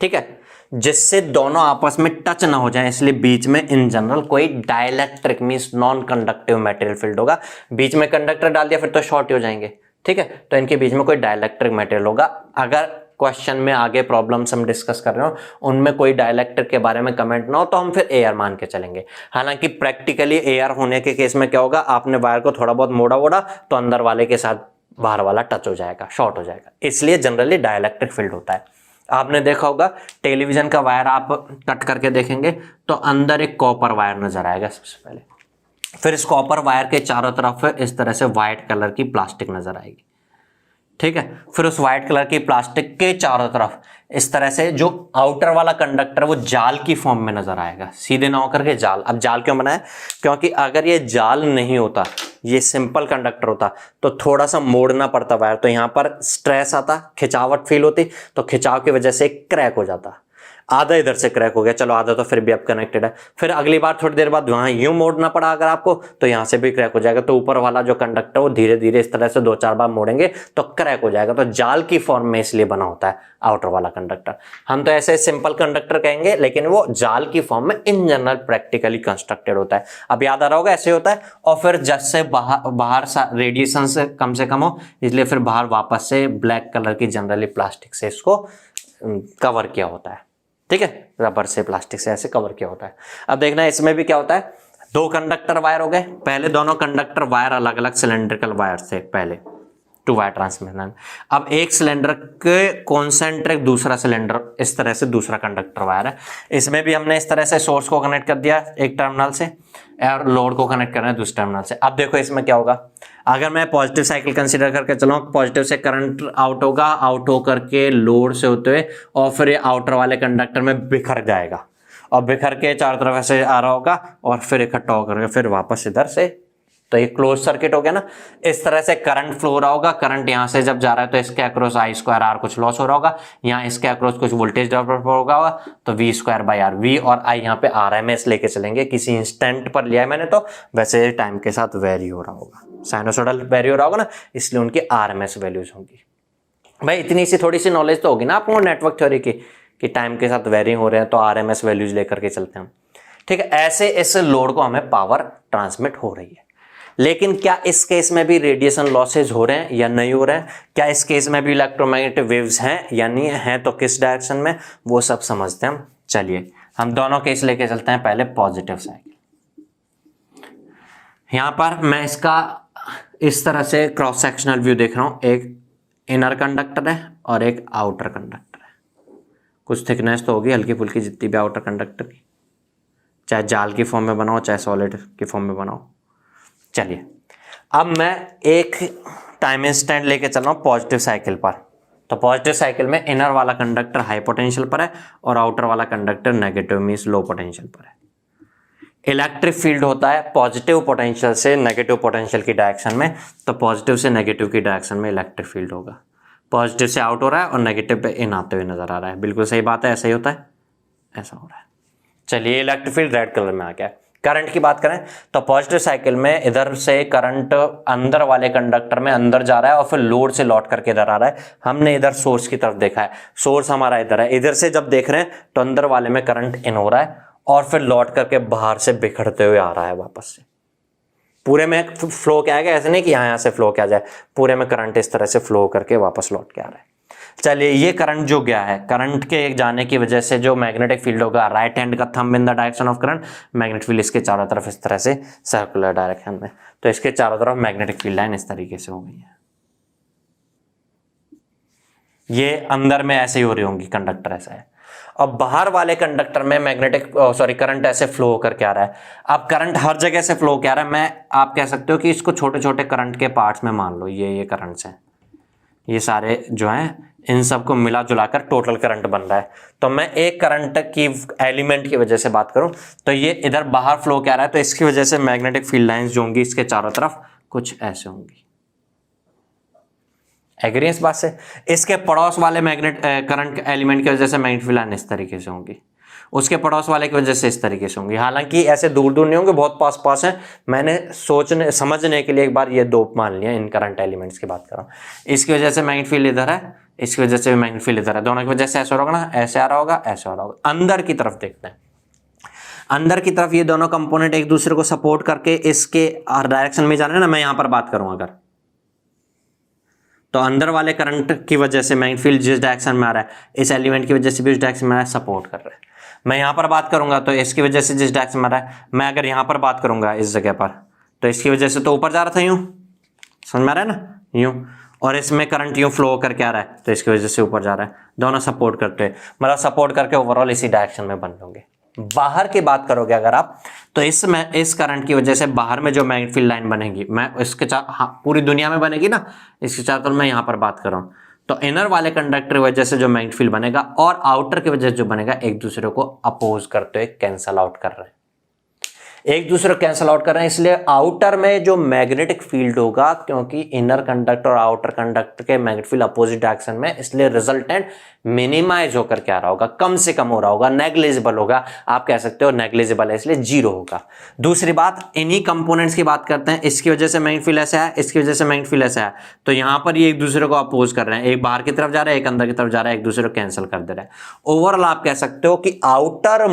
ठीक है, जिससे दोनों आपस में टच ना हो जाए, इसलिए बीच में इन जनरल कोई dielectric means non conductive material field होगा। बीच में कंडक्टर डाल दिया फिर तो शॉर्ट हो जाएंगे, ठीक है, तो इनके बीच में कोई डाइलेक्ट्रिक मटेरियल होगा। अगर क्वेश्चन में आगे प्रॉब्लम्स हम डिस्कस कर रहे हो उनमें कोई डाइलेक्ट्रिक के बारे में कमेंट ना हो तो हम फिर एयर मान के चलेंगे। हालांकि प्रैक्टिकली एयर होने के केस में क्या होगा, आपने वायर को थोड़ा बहुत मोड़ा वोड़ा तो अंदर वाले के साथ बाहर वाला टच हो जाएगा, शॉर्ट हो जाएगा, इसलिए जनरली डाइलेक्ट्रिक फील्ड होता है। आपने देखा होगा टेलीविजन का वायर आप कट करके देखेंगे तो अंदर एक कॉपर वायर नजर आएगा सबसे पहले, फिर इस कॉपर वायर के चारों तरफ इस तरह से व्हाइट कलर की प्लास्टिक नजर आएगी, ठीक है, फिर उस व्हाइट कलर की प्लास्टिक के चारों तरफ इस तरह से जो आउटर वाला कंडक्टर वो जाल की फॉर्म में नजर आएगा, सीधे ना होकर के जाल। अब जाल क्यों बनाया, क्योंकि अगर ये जाल नहीं होता, ये सिंपल कंडक्टर होता तो थोड़ा सा मोड़ना पड़ता वायर, तो यहां पर स्ट्रेस आता, खिंचावट फील होती, तो खिंचाव की वजह से क्रैक हो जाता, आधा इधर से क्रैक हो गया, चलो आधा तो फिर भी अब कनेक्टेड है, फिर अगली बार थोड़ी देर बाद वहां यूं मोड़ना पड़ा अगर आपको तो यहां से भी क्रैक हो जाएगा, तो ऊपर वाला जो कंडक्टर वो धीरे धीरे इस तरह से 2-4 बार मोड़ेंगे तो क्रैक हो जाएगा। तो जाल की फॉर्म में इसलिए बना होता है आउटर वाला कंडक्टर। हम तो ऐसे सिंपल कंडक्टर कहेंगे लेकिन वो जाल की फॉर्म में इन जनरल प्रैक्टिकली कंस्ट्रक्टेड होता है। अब याद आ रहा होगा ऐसे होता है, और फिर जैसे बाहर रेडिएशन से कम हो, इसलिए फिर बाहर वापस से ब्लैक कलर की जनरली प्लास्टिक से इसको कवर किया होता है, ठीक है, रबर से प्लास्टिक से ऐसे कवर किया होता है। अब देखना इसमें भी क्या होता है, 2 कंडक्टर वायर हो गए, पहले दोनों कंडक्टर वायर अलग अलग सिलेंड्रिकल वायर थे पहले, 2 वायर ट्रांसमिशन। अब एक सिलेंडर के कॉन्सेंट्रिक दूसरा सिलेंडर इस तरह से दूसरा कंडक्टर वायर है, इसमें भी हमने इस तरह से सोर्स को कनेक्ट कर दिया एक टर्मिनल से और लोड को कनेक्ट कर रहे हैं दूसरे टर्मिनल से। अब देखो इसमें क्या होगा, अगर मैं पॉजिटिव साइकिल कंसीडर करके चलूं, पॉजिटिव से करंट आउट होगा, आउट होकर के लोड से होते हुए और फिर ये आउटर वाले कंडक्टर में बिखर जाएगा और बिखर के चारों तरफ ऐसे आ रहा होगा और फिर इकट्ठा होकर फिर वापस इधर से, तो ये क्लोज सर्किट हो गया ना। इस तरह से करंट फ्लो हो रहा होगा, करंट यहां से जब जा रहा है तो इसके अक्रॉस आई स्क्वायर आर कुछ लॉस हो रहा होगा, यहाँ इसके अक्रॉस कुछ वोल्टेज डेवलप होगा तो V square by R, V और आई यहाँ पे आरएमएस लेके चलेंगे, किसी इंस्टेंट पर लिया है मैंने तो वैसे टाइम के साथ वेरी हो रहा होगा, साइनोसोडल वेरी हो रहा होगा ना, इसलिए उनकी आरएमएस वैल्यूज होंगी। भाई इतनी सी थोड़ी सी नॉलेज तो होगी ना आपको नेटवर्क थ्योरी की कि टाइम के साथ वेरी हो रहे हैं तो आरएमएस वैल्यूज लेकर के चलते हैं, ठीक है। ऐसे इस लोड को हमें पावर ट्रांसमिट हो रही है, लेकिन क्या इस केस में भी रेडिएशन लॉसेज हो रहे हैं या नहीं हो रहे हैं, क्या इस केस में भी इलेक्ट्रोमैग्नेटिक वेव्स हैं या नहीं हैं, तो किस डायरेक्शन में, वो सब समझते हैं हम। चलिए हम दोनों केस लेके चलते हैं, पहले पॉजिटिव साइकिल। यहां पर मैं इसका इस तरह से क्रॉस सेक्शनल व्यू देख रहा हूं, एक इनर कंडक्टर है और एक आउटर कंडक्टर है, कुछ थिकनेस तो होगी हल्की फुल्की जितनी भी आउटर कंडक्टर की, चाहे जाल की फॉर्म में बनाओ चाहे सॉलिड की फॉर्म में बनाओ। चलिए अब मैं एक टाइम इंस्टेंट लेके चल रहा हूं पॉजिटिव साइकिल पर, तो पॉजिटिव साइकिल में इनर वाला कंडक्टर हाई पोटेंशियल पर है और आउटर वाला conductor negative means low potential पर है। इलेक्ट्रिक फील्ड होता है पॉजिटिव पोटेंशियल से नेगेटिव पोटेंशियल की डायरेक्शन में, तो पॉजिटिव से नेगेटिव की डायरेक्शन में इलेक्ट्रिक फील्ड होगा, पॉजिटिव से आउट हो रहा है और नेगेटिव पे इन आते हुए नजर आ रहा है, बिल्कुल सही बात है, ऐसा ही होता है, ऐसा हो रहा है। चलिए इलेक्ट्रिक फील्ड रेड कलर में आ गया। करंट की बात करें तो पॉजिटिव साइकिल में इधर से करंट अंदर वाले कंडक्टर में अंदर जा रहा है और फिर लोड से लौट करके इधर आ रहा है। हमने इधर सोर्स की तरफ देखा है, सोर्स हमारा इधर है, इधर से जब देख रहे हैं तो अंदर वाले में करंट इन हो रहा है और फिर लौट करके बाहर से बिखरते हुए आ रहा है वापस से। पूरे में फ्लो क्या आएगा, ऐसे नहीं कि यहाँ से फ्लो क्या जाए, पूरे में करंट इस तरह से फ्लो करके वापस लौट के आ रहा है। चलिए ये करंट जो गया है, करंट के जाने की वजह से जो मैग्नेटिक फील्ड होगा, राइट हैंड का thumb in the direction of current, magnetic field इसके चारों तरफ इस तरह से सर्कुलर डायरेक्शन में, तो इसके चारों तरफ मैग्नेटिक फील्ड लाइन इस तरीके से हो गई है। ये अंदर में ऐसे ही हो रही होंगी, कंडक्टर ऐसा है। अब बाहर वाले कंडक्टर में मैग्नेटिक करंट ऐसे फ्लो होकर के आ रहा है। अब करंट हर जगह से फ्लो क्या रहा है, मैं आप कह सकते हो कि इसको छोटे छोटे करंट के पार्ट्स में मान लो, ये करंट्स हैं, ये सारे जो हैं इन सबको मिला जुलाकर टोटल करंट बन रहा है। तो मैं एक करंट की एलिमेंट की वजह से बात करूं तो ये इधर बाहर फ्लो क्या रहा है, तो इसकी वजह से मैग्नेटिक फील्ड लाइंस जो होंगी इसके चारों तरफ कुछ ऐसे होंगी। एग्री इस बात से? इसके पड़ोस वाले मैग्नेट करंट एलिमेंट की वजह से मैग्नेटिक फील्ड लाइन इस तरीके से होंगी। उसके पड़ोस वाले की वजह से इस तरीके से होंगी। हालांकि ऐसे दूर दूर नहीं होंगे, बहुत पास पास हैं। मैंने समझने के लिए एक बार ये दो मान लिया, इन करंट एलिमेंट्स की बात कर रहा हूँ। इसकी वजह से मैग्नेटिक फील्ड इधर है, इसकी वजह से मैग्नेटिक फील्ड इधर है, दोनों की वजह से ऐसा होगा ना, ऐसे आ रहा होगा, ऐसे आ रहा होगा। अंदर की तरफ देखते हैं, अंदर की तरफ ये दोनों कंपोनेंट एक दूसरे को सपोर्ट करके इसके डायरेक्शन में जा रहे हैं ना। मैं यहां पर बात करूं अगर, तो अंदर वाले करंट की वजह से मैग्नेटिक फील्ड जिस डायरेक्शन में आ रहा है, इस एलिमेंट की वजह से भी उस डायरेक्शन में आ रहा है, सपोर्ट कर रहा है। मैं यहां पर बात करूंगा तो इसकी वजह से जिस डायरेक्शन में आ रहा है, मैं अगर यहां पर बात करूंगा इस जगह पर, तो इसकी वजह से तो ऊपर जा रहा था यूं, समझ में आ रहा है ना, यूं, और इसमें करंट यूं फ्लो करके आ रहा है, तो इसकी वजह से ऊपर जा रहा है। दोनों सपोर्ट करते हैं, मतलब सपोर्ट करके ओवरऑल इसी डायरेक्शन में बन होंगे। बाहर की बात करोगे अगर आप, तो इसमें इस करंट की वजह से बाहर में जो मैग्नेटिक फील्ड लाइन बनेगी, मैं इसके पूरी दुनिया में बनेगी ना, इसके चारों तरफ मैं यहां पर बात कर रहा हूं, तो इनर वाले कंडक्टर की वजह से जो मैग्नेटिक फील्ड बनेगा और आउटर की वजह से जो बनेगा, एक दूसरे को अपोज करते हुए कैंसल आउट कर रहे हैं, एक दूसरे को कैंसल आउट कर रहे हैं। इसलिए आउटर में जो मैग्नेटिक फील्ड होगा, क्योंकि इनर कंडक्टर और आउटर कंडक्टर के मैग्नेटिक फील्ड अपोजिट डायरेक्शन में, इसलिए रिजल्टेंट मिनिमाइज होकर क्या रहा होगा, कम से कम हो रहा होगा, नेग्लिजिबल होगा। आप कह सकते हो नेग्लिजिबल है, इसलिए जीरो होगा। दूसरी बात, इन्हीं कंपोनेंट्स की बात करते हैं। इसकी वजह से मैग्नेटिक फील्ड ऐसा है, इसकी वजह से मैग्नेटिक फील्ड ऐसा है, तो यहां पर ये एक दूसरे को अपोज कर रहे हैं, एक बाहर की तरफ जा रहा है, एक अंदर की तरफ जा रहा है, एक दूसरे को कैंसिल कर दे रहा है। ओवरऑल आप कह सकते हो कि आउटर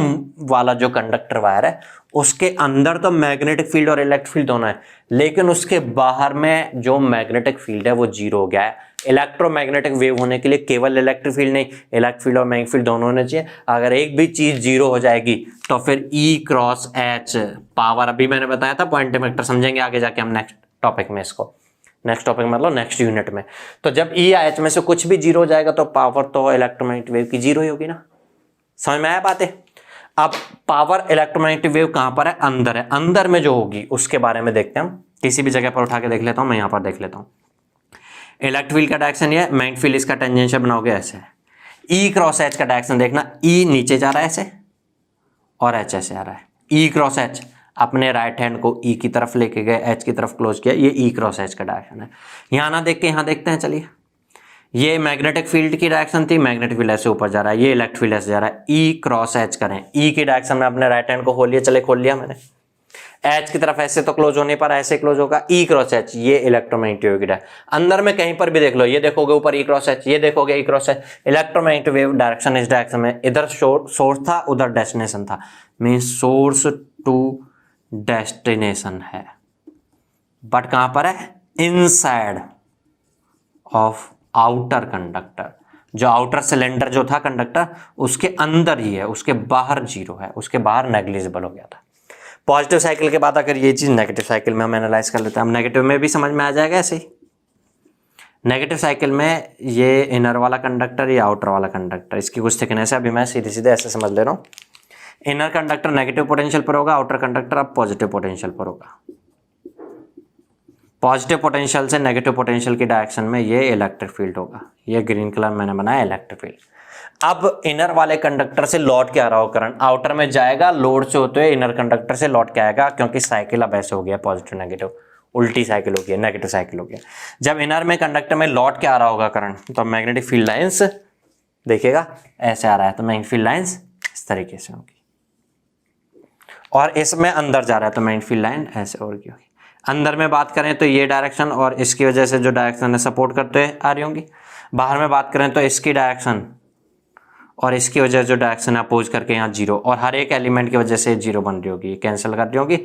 वाला जो कंडक्टर वायर है, उसके अंदर तो मैग्नेटिक फील्ड और इलेक्ट्रिक फील्ड दोनों है, लेकिन उसके बाहर में जो मैग्नेटिक फील्ड है वो जीरो हो गया है। इलेक्ट्रोमैग्नेटिक वेव होने के लिए केवल इलेक्ट्रिक फील्ड नहीं, इलेक्ट्रिक फील्ड और मैग्नेटिक फील्ड दोनों होने चाहिए। अगर एक भी चीज जीरो हो जाएगी तो फिर E क्रॉस H पावर, अभी मैंने बताया था पोटेंशियोमीटर, समझेंगे आगे जाके हम नेक्स्ट टॉपिक में इसको, नेक्स्ट टॉपिक मतलब नेक्स्ट यूनिट में। तो जब E या H में से कुछ भी जीरो हो जाएगा तो पावर तो इलेक्ट्रोमैग्नेटिक वेव की जीरो ही होगी ना। समझ में आया बातें? अब पावर इलेक्ट्रोमैग्नेटिक वेव कहां पर है, अंदर है। अंदर में जो होगी उसके बारे में देखते हैं हम, किसी भी जगह पर उठा के देख लेता हूं, मैं यहां पर देख लेता हूं। इलेक्ट्रिक फील्ड का डायरेक्शन ये, मैग्नेटिक फील्ड इसका टेंजेंशियल बनाओगे ऐसे है। E क्रॉस H का डायरेक्शन देखना, E नीचे जा रहा है ऐसे और H ऐसे आ रहा है। E क्रॉस H, अपने राइट हैंड को E की तरफ लेके गए, H की तरफ क्लोज किया, ये E क्रॉस H का डायरेक्शन है। यहां ना देख के यहां देखते हैं, चलिए। ये मैग्नेटिक फील्ड की डायरेक्शन थी, मैग्नेटिक फील्ड ऐसे ऊपर जा रहा है, ये इलेक्ट्रिक फील्ड ऐसे जा रहा है। E क्रॉस H करें, E की डायरेक्शन में अपने राइट हैंड को खोल लिया, चले खोल लिया मैंने। H की तरफ ऐसे तो क्लोज होने पर ऐसे क्लोज होगा, E क्रॉस H, ये इलेक्ट्रोमैग्नेटिक वेव है। अंदर में कहीं पर भी देख लो, ये देखोगे ऊपर E क्रॉस H, ये देखोगे E cross H, electromagnetic wave direction इस डायरेक्शन में, इधर सोर्स था उधर डेस्टिनेशन था, मीन सोर्स टू डेस्टिनेशन है, बट कहां पर है, इनसाइड ऑफ आउटर कंडक्टर। जो आउटर सिलेंडर जो था कंडक्टर, उसके अंदर ही है, उसके बाहर जीरो है, उसके बाहर नेग्लिजिबल हो गया था। पॉजिटिव साइकिल के बाद अगर ये चीज नेगेटिव साइकिल में हम एनालाइज कर लेते हैं, हम नेगेटिव में भी समझ में आ जाएगा ऐसे ही। नेगेटिव साइकिल में ये इनर वाला कंडक्टर, ये आउटर वाला कंडक्टर, इसकी कुछ थिकनेस है, अभी मैं सीधे सीधे ऐसे समझ ले रहा हूँ। इनर कंडक्टर नेगेटिव पोटेंशियल पर होगा, आउटर कंडक्टर अब पॉजिटिव पोटेंशियल पर होगा। पॉजिटिव पोटेंशियल से नेगेटिव पोटेंशियल की डायरेक्शन में ये इलेक्ट्रिक फील्ड होगा, ये ग्रीन कलर मैंने बनाया इलेक्ट्रिक फील्ड। अब इनर वाले कंडक्टर से लौट के आ रहा हो करंट, आउटर में जाएगा, लोड से होते हुए इनर कंडक्टर से लौट के आएगा, क्योंकि साइकिल अब ऐसे हो गया, पॉजिटिव नेगेटिव, उल्टी साइकिल हो गया, नेगेटिव साइकिल हो गया। जब इनर में कंडक्टर में लौट के आ रहा होगा करंट, तो मैग्नेटिक फील्ड लाइंस देखिएगा ऐसे आ रहा है, तो मैग्नेटिक फील्ड लाइंस इस तरीके से होगी, और इसमें अंदर जा रहा है तो मैग्नेटिक फील्ड लाइन ऐसे और की होगी। अंदर में बात करें तो ये डायरेक्शन और इसकी वजह से जो डायरेक्शन है सपोर्ट करते आ रही होंगी। बाहर में बात करें तो इसकी डायरेक्शन और इसकी वजह से जो डायरेक्शन है अपोज करके यहाँ जीरो, और हर एक एलिमेंट की वजह से जीरो बन रही होगी, कैंसिल कर रही होगी,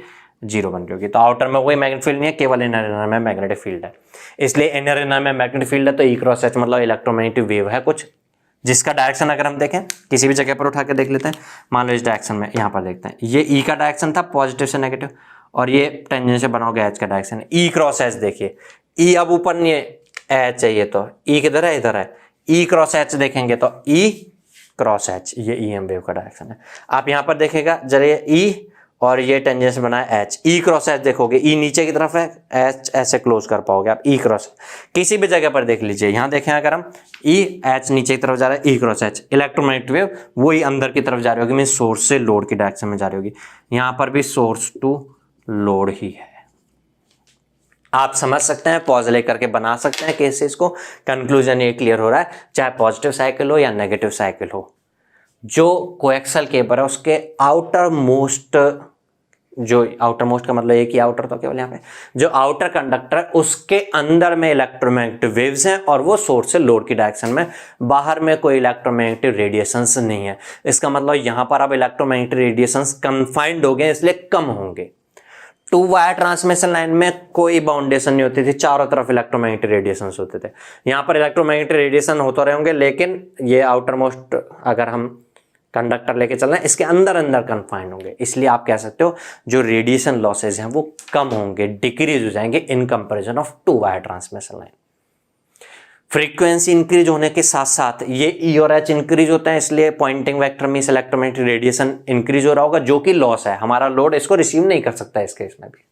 जीरो बन रही होगी। तो आउटर में कोई मैग्नेटिक फील्ड नहीं है, केवल इनर में मैग्नेटिक फील्ड है। इसलिए इनर में मैग्नेटिक फील्ड है, तो E क्रॉस H मतलब इलेक्ट्रोमैग्नेटिक वेव है कुछ, जिसका डायरेक्शन अगर हम देखें किसी भी जगह पर उठा के देख लेते हैं, मान लो इस डायरेक्शन में यहाँ पर देखते हैं, ये E का डायरेक्शन था पॉजिटिव से नेगेटिव, और ये टेंजेंशियल बनाओगे H का डायरेक्शन है। E क्रॉस H देखिए, E अब ऊपर नहीं है, H है, ये तो E किधर है, इधर है। E क्रॉस H देखेंगे तो E क्रॉस H, ये EM वेव का डायरेक्शन है। आप यहाँ पर देखेगा जरा, ये E और ये टेंजेंस बना है H, E क्रॉस H देखोगे, E नीचे की तरफ है, H ऐसे क्लोज कर पाओगे आप, E क्रॉस। किसी भी जगह पर देख लीजिए, यहाँ देखें अगर हम, E H नीचे की तरफ जा रहा है, E cross H, electromagnetic wave वही अंदर की तरफ जा रही होगी, मीन सोर्स से लोड की डायरेक्शन में जा रही होगी। यहाँ पर भी सोर्स टू लोड ही है। आप समझ सकते हैं, पॉज लेकर के बना सकते हैं केसेस को, कंक्लूजन ये क्लियर हो रहा है, चाहे पॉजिटिव साइकिल हो या नेगेटिव साइकिल हो, जो कोएक्सल केबल है उसके आउटर मोस्ट, जो आउटर मोस्ट का मतलब है कि आउटर तो केवल यहाँ पे जो आउटर कंडक्टर है उसके अंदर में इलेक्ट्रोमैग्नेटिक वेव्स हैं और वो सोर्स से लोड की डायरेक्शन में, बाहर में कोई इलेक्ट्रोमैग्नेटिक रेडिएशंस नहीं है। इसका मतलब यहाँ पर अब इलेक्ट्रोमैग्नेटिक रेडिएशंस कन्फाइंड हो गए, इसलिए कम होंगे। टू वायर ट्रांसमिशन लाइन में कोई बाउंडेशन नहीं होती थी, चारों तरफ इलेक्ट्रोमैग्नेटिक रेडिएशंस होते थे। यहाँ पर इलेक्ट्रोमैग्नेटिक रेडिएशन होते रहे होंगे, लेकिन ये आउटर मोस्ट अगर हम कंडक्टर लेके चल रहे हैं इसके अंदर अंदर कन्फाइंड होंगे, इसलिए आप कह सकते हो जो रेडिएशन लॉसेज हैं वो कम होंगे, डिक्रीज हो जाएंगे in comparison of two wire transmission line. Frequency increase होने के साथ साथ ये ई और एच इंक्रीज होते हैं, इसलिए पॉइंटिंग वेक्टर में इलेक्ट्रोमैग्नेटिक रेडिएशन इंक्रीज हो रहा होगा, जो कि लॉस है। हमारा लोड इसको रिसीव नहीं कर सकता इस केस में भी।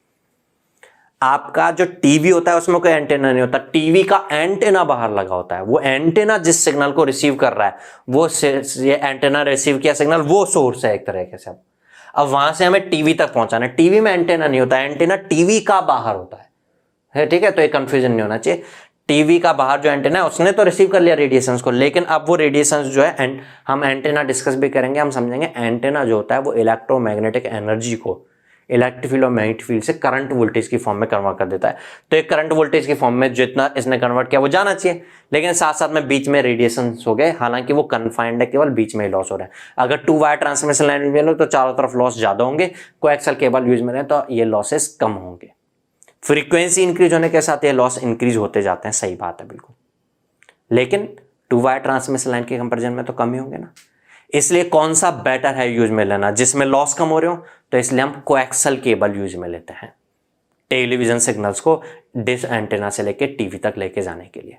आपका जो टीवी होता है उसमें कोई एंटेना नहीं होता, टीवी का एंटेना बाहर लगा होता है। वो एंटेना जिस सिग्नल को रिसीव कर रहा है, वो ये एंटेना रिसीव किया सिग्नल वो सोर्स है एक तरीके से। अब वहां से हमें टीवी तक पहुंचाना है। टीवी में एंटेना नहीं होता, एंटेना टीवी का बाहर होता है, ठीक है। तो ये कंफ्यूजन नहीं होना चाहिए। टीवी का बाहर जो एंटेना है उसने तो रिसीव कर लिया रेडिएशंस को, लेकिन अब वो रेडिएशंस जो है हम एंटेना डिस्कस भी करेंगे, हम समझेंगे एंटेना जो होता है वो इलेक्ट्रोमैग्नेटिक एनर्जी को इलेक्ट्रिक फील्ड और मैग्नेटिक फील्ड से करंट वोल्टेज की फॉर्म में कन्वर्ट कर देता है। तो एक करंट वोल्टेज की फॉर्म में जितना इसने कन्वर्ट किया वो जाना चाहिए, लेकिन साथ साथ में बीच में रेडिएशन हो गए, हालांकि वो कन्फाइंड है, केवल बीच में ही लॉस हो रहा है। अगर टू वायर ट्रांसमिशन लाइन में लो तो चारों तरफ लॉस ज्यादा होंगे, कोएक्सियल केबल यूज में रहे तो ये लॉसेस कम होंगे। फ्रीक्वेंसी इंक्रीज होने के साथ ये लॉस इंक्रीज होते जाते हैं, सही बात है बिल्कुल, लेकिन टू वायर ट्रांसमिशन लाइन के कंपेरिजन में तो कम ही होंगे ना। इसलिए कौन सा बेटर है यूज में लेना, जिसमें लॉस कम हो रहे हो, तो इसलिए हम कोएक्सियल केबल यूज में लेते हैं टेलीविजन सिग्नल्स को डिश एंटेना से लेके टीवी तक लेके जाने के लिए।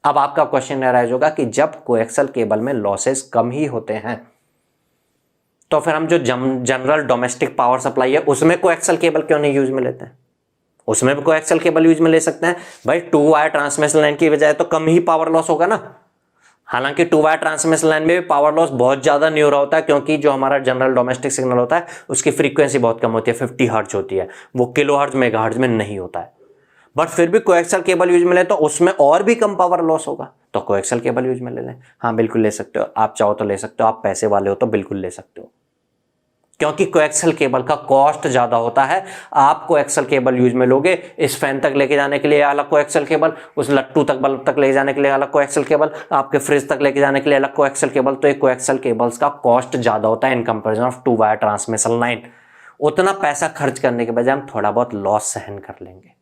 अब आपका क्वेश्चन राइज होगा कि जब कोएक्सियल केबल में लॉसेस कम ही होते हैं तो फिर हम जो जनरल डोमेस्टिक पावर सप्लाई है उसमें कोएक्सियल केबल क्यों नहीं यूज में लेते हैं? उसमें भी कोएक्सियल केबल यूज में ले सकते हैं भाई, टू वायर ट्रांसमिशन लाइन की बजाय तो कम ही पावर लॉस होगा ना। हालांकि टू वायर ट्रांसमिशन लाइन में भी पावर लॉस बहुत ज्यादा नहीं हो रहा होता है, क्योंकि जो हमारा जनरल डोमेस्टिक सिग्नल होता है उसकी फ्रीक्वेंसी बहुत कम होती है, 50 हर्ट्ज होती है, वो किलो हर्ट्ज मेगा हर्ट्ज में नहीं होता है। बट फिर भी कोएक्सियल केबल यूज में ले तो उसमें और भी कम पावर लॉस होगा, तो कोएक्सियल केबल यूज में ले लें। हाँ बिल्कुल ले सकते हो, आप चाहो तो ले सकते हो, आप पैसे वाले हो तो बिल्कुल ले सकते हो, क्योंकि कोएक्सियल केबल का कॉस्ट ज्यादा होता है। आप कोएक्सियल केबल यूज में लोगे, इस फैन तक लेके जाने के लिए अलग कोएक्सियल केबल, उस लट्टू तक बल्ब तक ले जाने के लिए अलग कोएक्सियल केबल, आपके फ्रिज तक लेके जाने के लिए अलग कोएक्सियल केबल, तो एक कोएक्सियल केबल्स का कॉस्ट ज्यादा होता है in comparison of two wire transmission line. उतना पैसा खर्च करने के बजाय हम थोड़ा बहुत लॉस सहन कर लेंगे।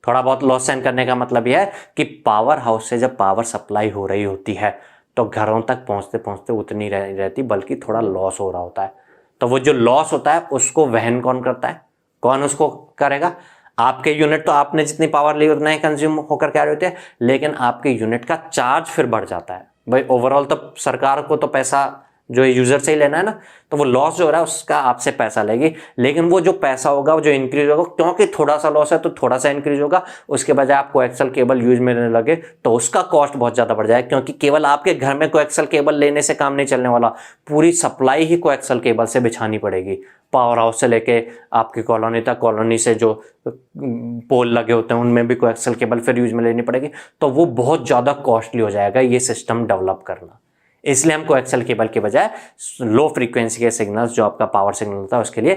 थोड़ा बहुत लॉस सहन करने का मतलब यह है कि पावर हाउस से जब पावर सप्लाई हो रही होती है तो घरों तक पहुंचते पहुंचते उतनी रहती, बल्कि थोड़ा लॉस हो रहा होता है। तो वो जो लॉस होता है उसको वहन कौन करता है, कौन उसको करेगा? आपके यूनिट तो आपने जितनी पावर ली उतना ही कंज्यूम होकर क्या होते हैं, लेकिन आपके यूनिट का चार्ज फिर बढ़ जाता है। भाई ओवरऑल तो सरकार को तो पैसा जो यूजर से ही लेना है ना, तो वो लॉस जो हो रहा है उसका आपसे पैसा लेगी, लेकिन वो जो पैसा होगा वो जो इंक्रीज होगा, क्योंकि थोड़ा सा लॉस है तो थोड़ा सा इंक्रीज होगा, उसके बजाय आप कोएक्सियल केबल यूज में लेने लगे तो उसका कॉस्ट बहुत ज्यादा बढ़ जाएगा, क्योंकि केवल आपके घर में कोएक्सियल केबल लेने से काम नहीं चलने वाला, पूरी सप्लाई ही कोएक्सियल केबल से बिछानी पड़ेगी। पावर हाउस से लेके आपकी कॉलोनी तक, कॉलोनी से जो पोल लगे होते हैं उनमें भी कोएक्सियल केबल फिर यूज में लेनी पड़ेगी, तो वो बहुत ज्यादा कॉस्टली हो जाएगा ये सिस्टम डेवलप करना। इसलिए हम कोएक्सियल केबल के बजाय लो फ्रीक्वेंसी के सिग्नल्स जो आपका पावर सिग्नल होता है उसके लिए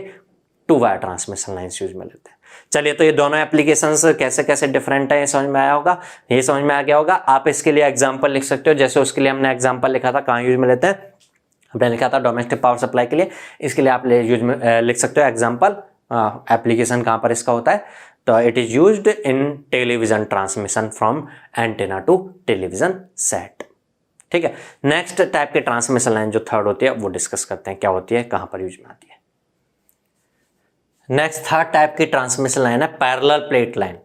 two wire transmission lines use में लेते हैं। चलिए, तो ये दोनों एप्लीकेशंस कैसे कैसे डिफरेंट है ये समझ में आया होगा, ये समझ में आ गया होगा। आप इसके लिए एग्जांपल लिख सकते हो, जैसे उसके लिए हमने एग्जांपल लिखा था कहाँ यूज में लेते हैं, हमने लिखा था डोमेस्टिक पावर सप्लाई के लिए, इसके लिए आप यूज में लिख सकते हो एग्जाम्पल, एप्लीकेशन कहाँ पर इसका होता है, तो it is used in television transmission from antenna to television set. ठीक है, नेक्स्ट टाइप के ट्रांसमिशन लाइन जो थर्ड होती है वो डिस्कस करते हैं क्या होती है, कहां पर यूज में आती है। नेक्स्ट थर्ड टाइप की ट्रांसमिशन लाइन है पैरेलल प्लेट लाइन।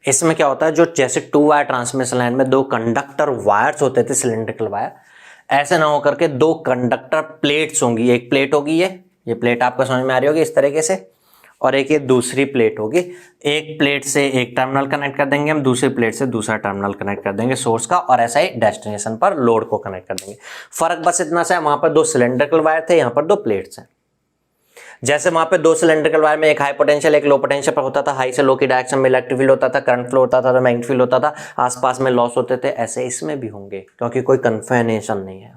इसमें क्या होता है, जो जैसे टू वायर ट्रांसमिशन लाइन में दो कंडक्टर वायर्स होते थे, सिलेंड्रिकल वायर, ऐसे ना होकर के दो कंडक्टर प्लेट्स होंगी। एक प्लेट होगी, ये प्लेट आपको समझ में आ रही होगी इस तरीके से, और एक ये दूसरी प्लेट होगी। एक प्लेट से एक टर्मिनल कनेक्ट कर देंगे हम, दूसरी प्लेट से दूसरा टर्मिनल कनेक्ट कर देंगे सोर्स का, और ऐसा ही डेस्टिनेशन पर लोड को कनेक्ट कर देंगे। फर्क बस इतना सा है, वहां पर दो सिलेंड्रिकल वायर थे, यहाँ पर दो प्लेट्स हैं। जैसे वहां पे दो सिलेंड्रिकल वायर में एक हाई पोटेंशियल एक लो पोटेंशियल पर होता था, हाई से लो की डायरेक्शन में इलेक्ट्रिक फील्ड होता था, करंट फ्लो होता था, तो मैग्नेटिक फील्ड होता था, आसपास में लॉस होते थे, ऐसे इसमें भी होंगे, क्योंकि कोई कन्फाइनेशन नहीं है।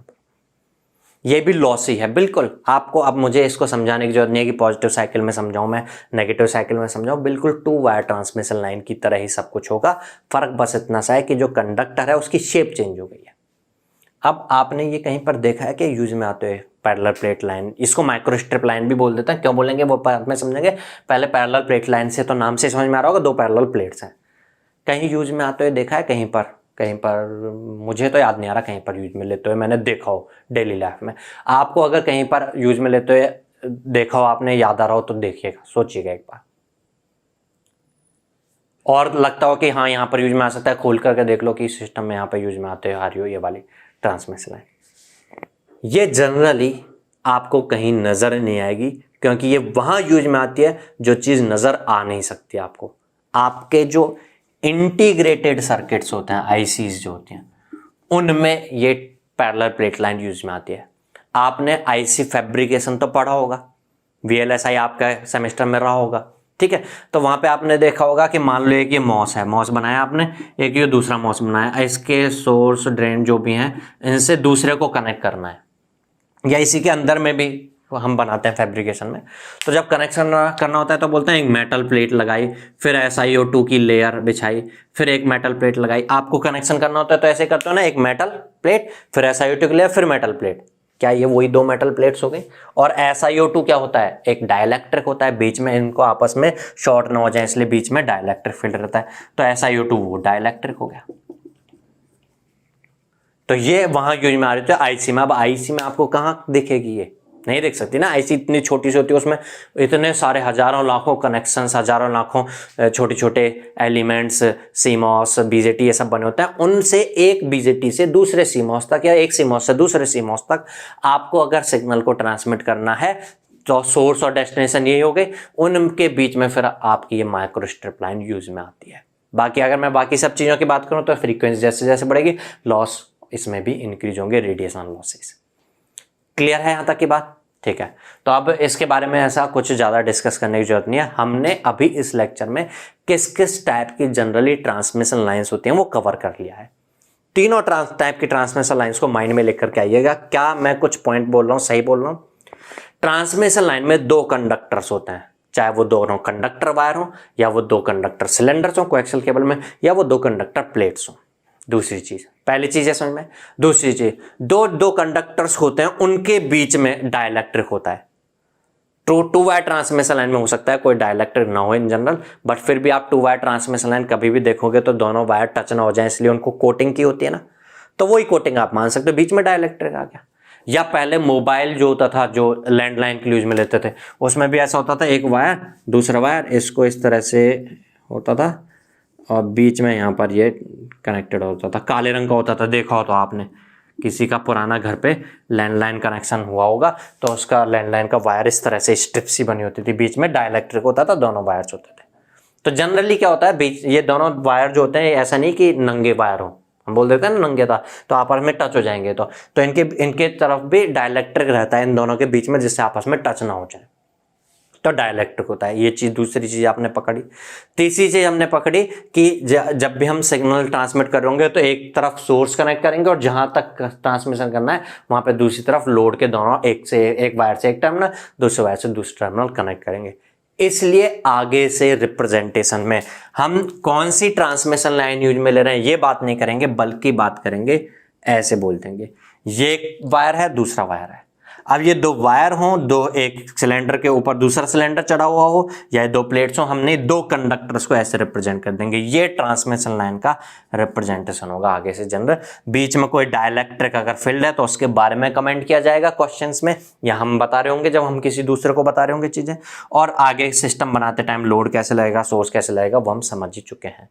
ये भी लॉस ही है। बिल्कुल आपको अब मुझे इसको समझाने की जरूरत नहीं है कि पॉजिटिव साइकिल में समझाऊं मैं, नेगेटिव साइकिल में समझाऊं, बिल्कुल 2 वायर ट्रांसमिशन लाइन की तरह ही सब कुछ होगा। फर्क बस इतना सा है कि जो कंडक्टर है उसकी शेप चेंज हो गई है। अब आपने ये कहीं पर देखा है कि यूज में आते हुए पैरेलल प्लेट लाइन, इसको माइक्रोस्ट्रिप लाइन भी बोल देते हैं। क्यों बोलेंगे वो बाद में समझेंगे, पहले पैरेलल प्लेट लाइन से तो नाम से समझ में आ रहा होगा, 2 पैरेलल प्लेट्स हैं। कहीं यूज में आते हुए देखा है, कहीं पर मुझे तो याद नहीं आ रहा कहीं पर यूज में लेते हुए मैंने देखा हो डेली लाइफ में। आपको अगर कहीं पर यूज में लेते हुए देखा हो आपने, याद आ रहा हो तो देखिएगा, सोचिएगा एक बार, और लगता हो कि हाँ यहाँ पर यूज में आ सकता है, खोल करके देख लो कि इस सिस्टम में यहाँ पर यूज में आते हुए आ रही हो ये वाली ट्रांसमिशन लाइन। ये जनरली आपको कहीं नजर नहीं आएगी, क्योंकि ये वहां यूज में आती है जो चीज नजर आ नहीं सकती आपको। आपके जो इंटीग्रेटेड सर्किट्स होते हैं, आईसीज जो होती हैं, उनमें ये पैरेलल प्लेट लाइन यूज में आती है। आपने आईसी फैब्रिकेशन तो पढ़ा होगा, वीएलएसआई आपका सेमेस्टर में रहा होगा, ठीक है। तो वहां पे आपने देखा होगा कि मान लो एक ये मॉस है, मॉस बनाया आपने, एक ये दूसरा मॉस बनाया, इसके सोर्स ड्रेन जो भी हैं इनसे दूसरे को कनेक्ट करना है, या इसी के अंदर में भी हम बनाते हैं फैब्रिकेशन में। तो जब कनेक्शन करना होता है तो बोलते हैं एक मेटल प्लेट लगाई, फिर SiO2 की लेयर बिछाई, फिर एक मेटल प्लेट लगाई। आपको कनेक्शन करना होता है तो ऐसे करते हो ना, एक मेटल प्लेट, फिर SiO2 की लेयर, फिर मेटल प्लेट। क्या ये वही 2 मेटल प्लेट्स हो गई? और SiO2 क्या होता है? एक डाइलेक्ट्रिक होता है, बीच में इनको आपस में शॉर्ट ना हो जाए इसलिए बीच में डाइलेक्ट्रिक फील्ड रहता है, तो SiO2 वो डाइलेक्ट्रिक हो गया। तो ये वहां यूज में आ रही थी आईसी में। अब आईसी में आपको कहां दिखेगी? ये नहीं देख सकती ना, आईसी इतनी छोटी सी होती है, उसमें इतने सारे हजारों लाखों कनेक्शंस, हजारों लाखों छोटे छोटे एलिमेंट्स, सीमॉस, बीजेटी ये सब बने होते हैं। उनसे एक बीजेटी से दूसरे सीमॉस तक, या एक सीमॉस से दूसरे सीमॉस तक आपको अगर सिग्नल को ट्रांसमिट करना है तो सोर्स और डेस्टिनेशन यही हो गए, उनके बीच में फिर आपकी ये माइक्रोस्ट्रिप लाइन यूज में आती है। बाकी अगर मैं बाकी सब चीज़ों की बात करूं तो फ्रीक्वेंसी जैसे जैसे बढ़ेगी, लॉस इसमें भी इंक्रीज होंगे, रेडिएशन लॉसेस। क्लियर है यहां तक की बात? ठीक है। तो अब इसके बारे में ऐसा कुछ ज़्यादा डिस्कस करने की जरूरत नहीं है। हमने अभी इस लेक्चर में किस किस टाइप की जनरली ट्रांसमिशन लाइंस होती हैं वो कवर कर लिया है। तीनों टाइप की ट्रांसमिशन लाइंस को माइंड में लेकर के आइएगा। क्या मैं कुछ पॉइंट बोल रहा हूँ सही बोल रहा हूँ? ट्रांसमिशन लाइन में 2 कंडक्टर्स होते हैं, चाहे वो दोनों कंडक्टर वायर हो, या वो 2 कंडक्टर सिलेंडर्स हो कोएक्सियल केबल में, या वो 2 कंडक्टर प्लेट्स हो। दूसरी चीज, पहली चीज है समझ में। दूसरी चीज, दो कंडक्टर्स होते हैं, उनके बीच में डाइलेक्ट्रिक होता है। 2 वायर ट्रांसमिशन लाइन में हो सकता है कोई डाइलेक्ट्रिक ना हो इन जनरल, बट फिर भी आप 2 वायर ट्रांसमिशन लाइन कभी भी देखोगे तो दोनों वायर टच ना हो जाए, इसलिए उनको कोटिंग की होती है ना, तो वही कोटिंग आप मान सकते हो, बीच में डाइलेक्ट्रिक आ गया। या पहले मोबाइल जो होता था, जो लैंडलाइन के यूज में लेते थे, उसमें भी ऐसा होता था, एक वायर दूसरा वायर इसको इस तरह से होता था और बीच में यहाँ पर ये कनेक्टेड होता था, काले रंग का होता था। देखा हो तो आपने किसी का पुराना घर पे लैंडलाइन कनेक्शन हुआ होगा तो उसका लैंडलाइन का वायर इस तरह से स्ट्रिप सी बनी होती थी, बीच में डाइलेक्ट्रिक होता था, दोनों वायर्स होते थे। तो जनरली क्या होता है, बीच ये दोनों वायर जो होते हैं, ऐसा नहीं कि नंगे वायर हो, हम बोल देते हैं ना नंगे था तो आपस में टच हो जाएंगे, तो इनके तरफ भी डाइलेक्ट्रिक रहता है इन दोनों के बीच में, जिससे आपस में टच ना हो जाए, तो डाइलेक्ट्रिक होता है। ये चीज, दूसरी चीज आपने पकड़ी। तीसरी चीज हमने पकड़ी कि जब भी हम सिग्नल ट्रांसमिट करेंगे तो एक तरफ सोर्स कनेक्ट करेंगे और जहां तक ट्रांसमिशन करना है वहां पे दूसरी तरफ लोड के दोनों एक वायर से एक टर्मिनल, दूसरे वायर से दूसरा टर्मिनल कनेक्ट करेंगे। इसलिए आगे से रिप्रेजेंटेशन में हम कौन सी ट्रांसमिशन लाइन यूज में ले रहे हैं ये बात नहीं करेंगे, बल्कि बात करेंगे ऐसे बोल देंगे, ये एक वायर है दूसरा वायर है। अब ये 2 वायर हों, एक सिलेंडर के ऊपर दूसरा सिलेंडर चढ़ा हुआ हो, या 2 प्लेट्स हो, हमने 2 कंडक्टर्स को ऐसे रिप्रेजेंट कर देंगे। ये ट्रांसमिशन लाइन का रिप्रेजेंटेशन होगा आगे से जनरल। बीच में कोई डाइलेक्ट्रिक अगर फील्ड है तो उसके बारे में कमेंट किया जाएगा क्वेश्चंस में, या हम बता रहे होंगे जब हम किसी दूसरे को बता रहे होंगे चीजें, और आगे सिस्टम बनाते टाइम लोड कैसे लगेगा, सोर्स कैसे लगेगा, वो हम समझ ही चुके हैं।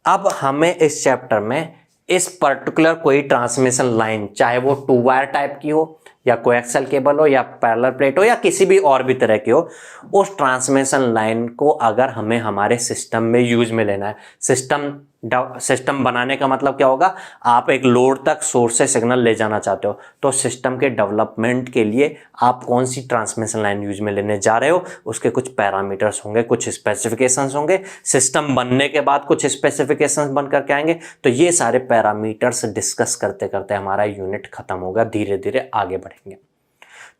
अब हमें इस चैप्टर में इस पर्टिकुलर कोई ट्रांसमिशन लाइन, चाहे वो 2 वायर टाइप की हो, या कोएक्सियल केबल हो, या पैरेलल प्लेट हो, या किसी भी और भी तरह की हो, उस ट्रांसमिशन लाइन को अगर हमें हमारे सिस्टम में यूज में लेना है, सिस्टम सिस्टम बनाने का मतलब क्या होगा, आप एक लोड तक सोर्स से सिग्नल ले जाना चाहते हो, तो सिस्टम के डेवलपमेंट के लिए आप कौन सी ट्रांसमिशन लाइन यूज में लेने जा रहे हो, उसके कुछ पैरामीटर्स होंगे, कुछ स्पेसिफिकेशंस होंगे। सिस्टम बनने के बाद कुछ स्पेसिफिकेशंस बन करके आएंगे, तो ये सारे पैरामीटर्स डिस्कस करते करते हमारा यूनिट खत्म होगा, धीरे धीरे आगे बढ़ेंगे।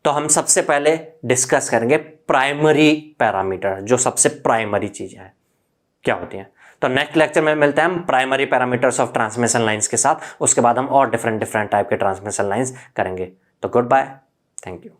तो हम सबसे पहले डिस्कस करेंगे प्राइमरी पैरामीटर, जो सबसे प्राइमरी चीजें हैं क्या होती हैं। तो नेक्स्ट लेक्चर में मिलते हैं हम primary parameters of transmission lines के साथ। उसके बाद हम और डिफरेंट टाइप के ट्रांसमिशन लाइंस करेंगे। तो गुड बाय, थैंक यू।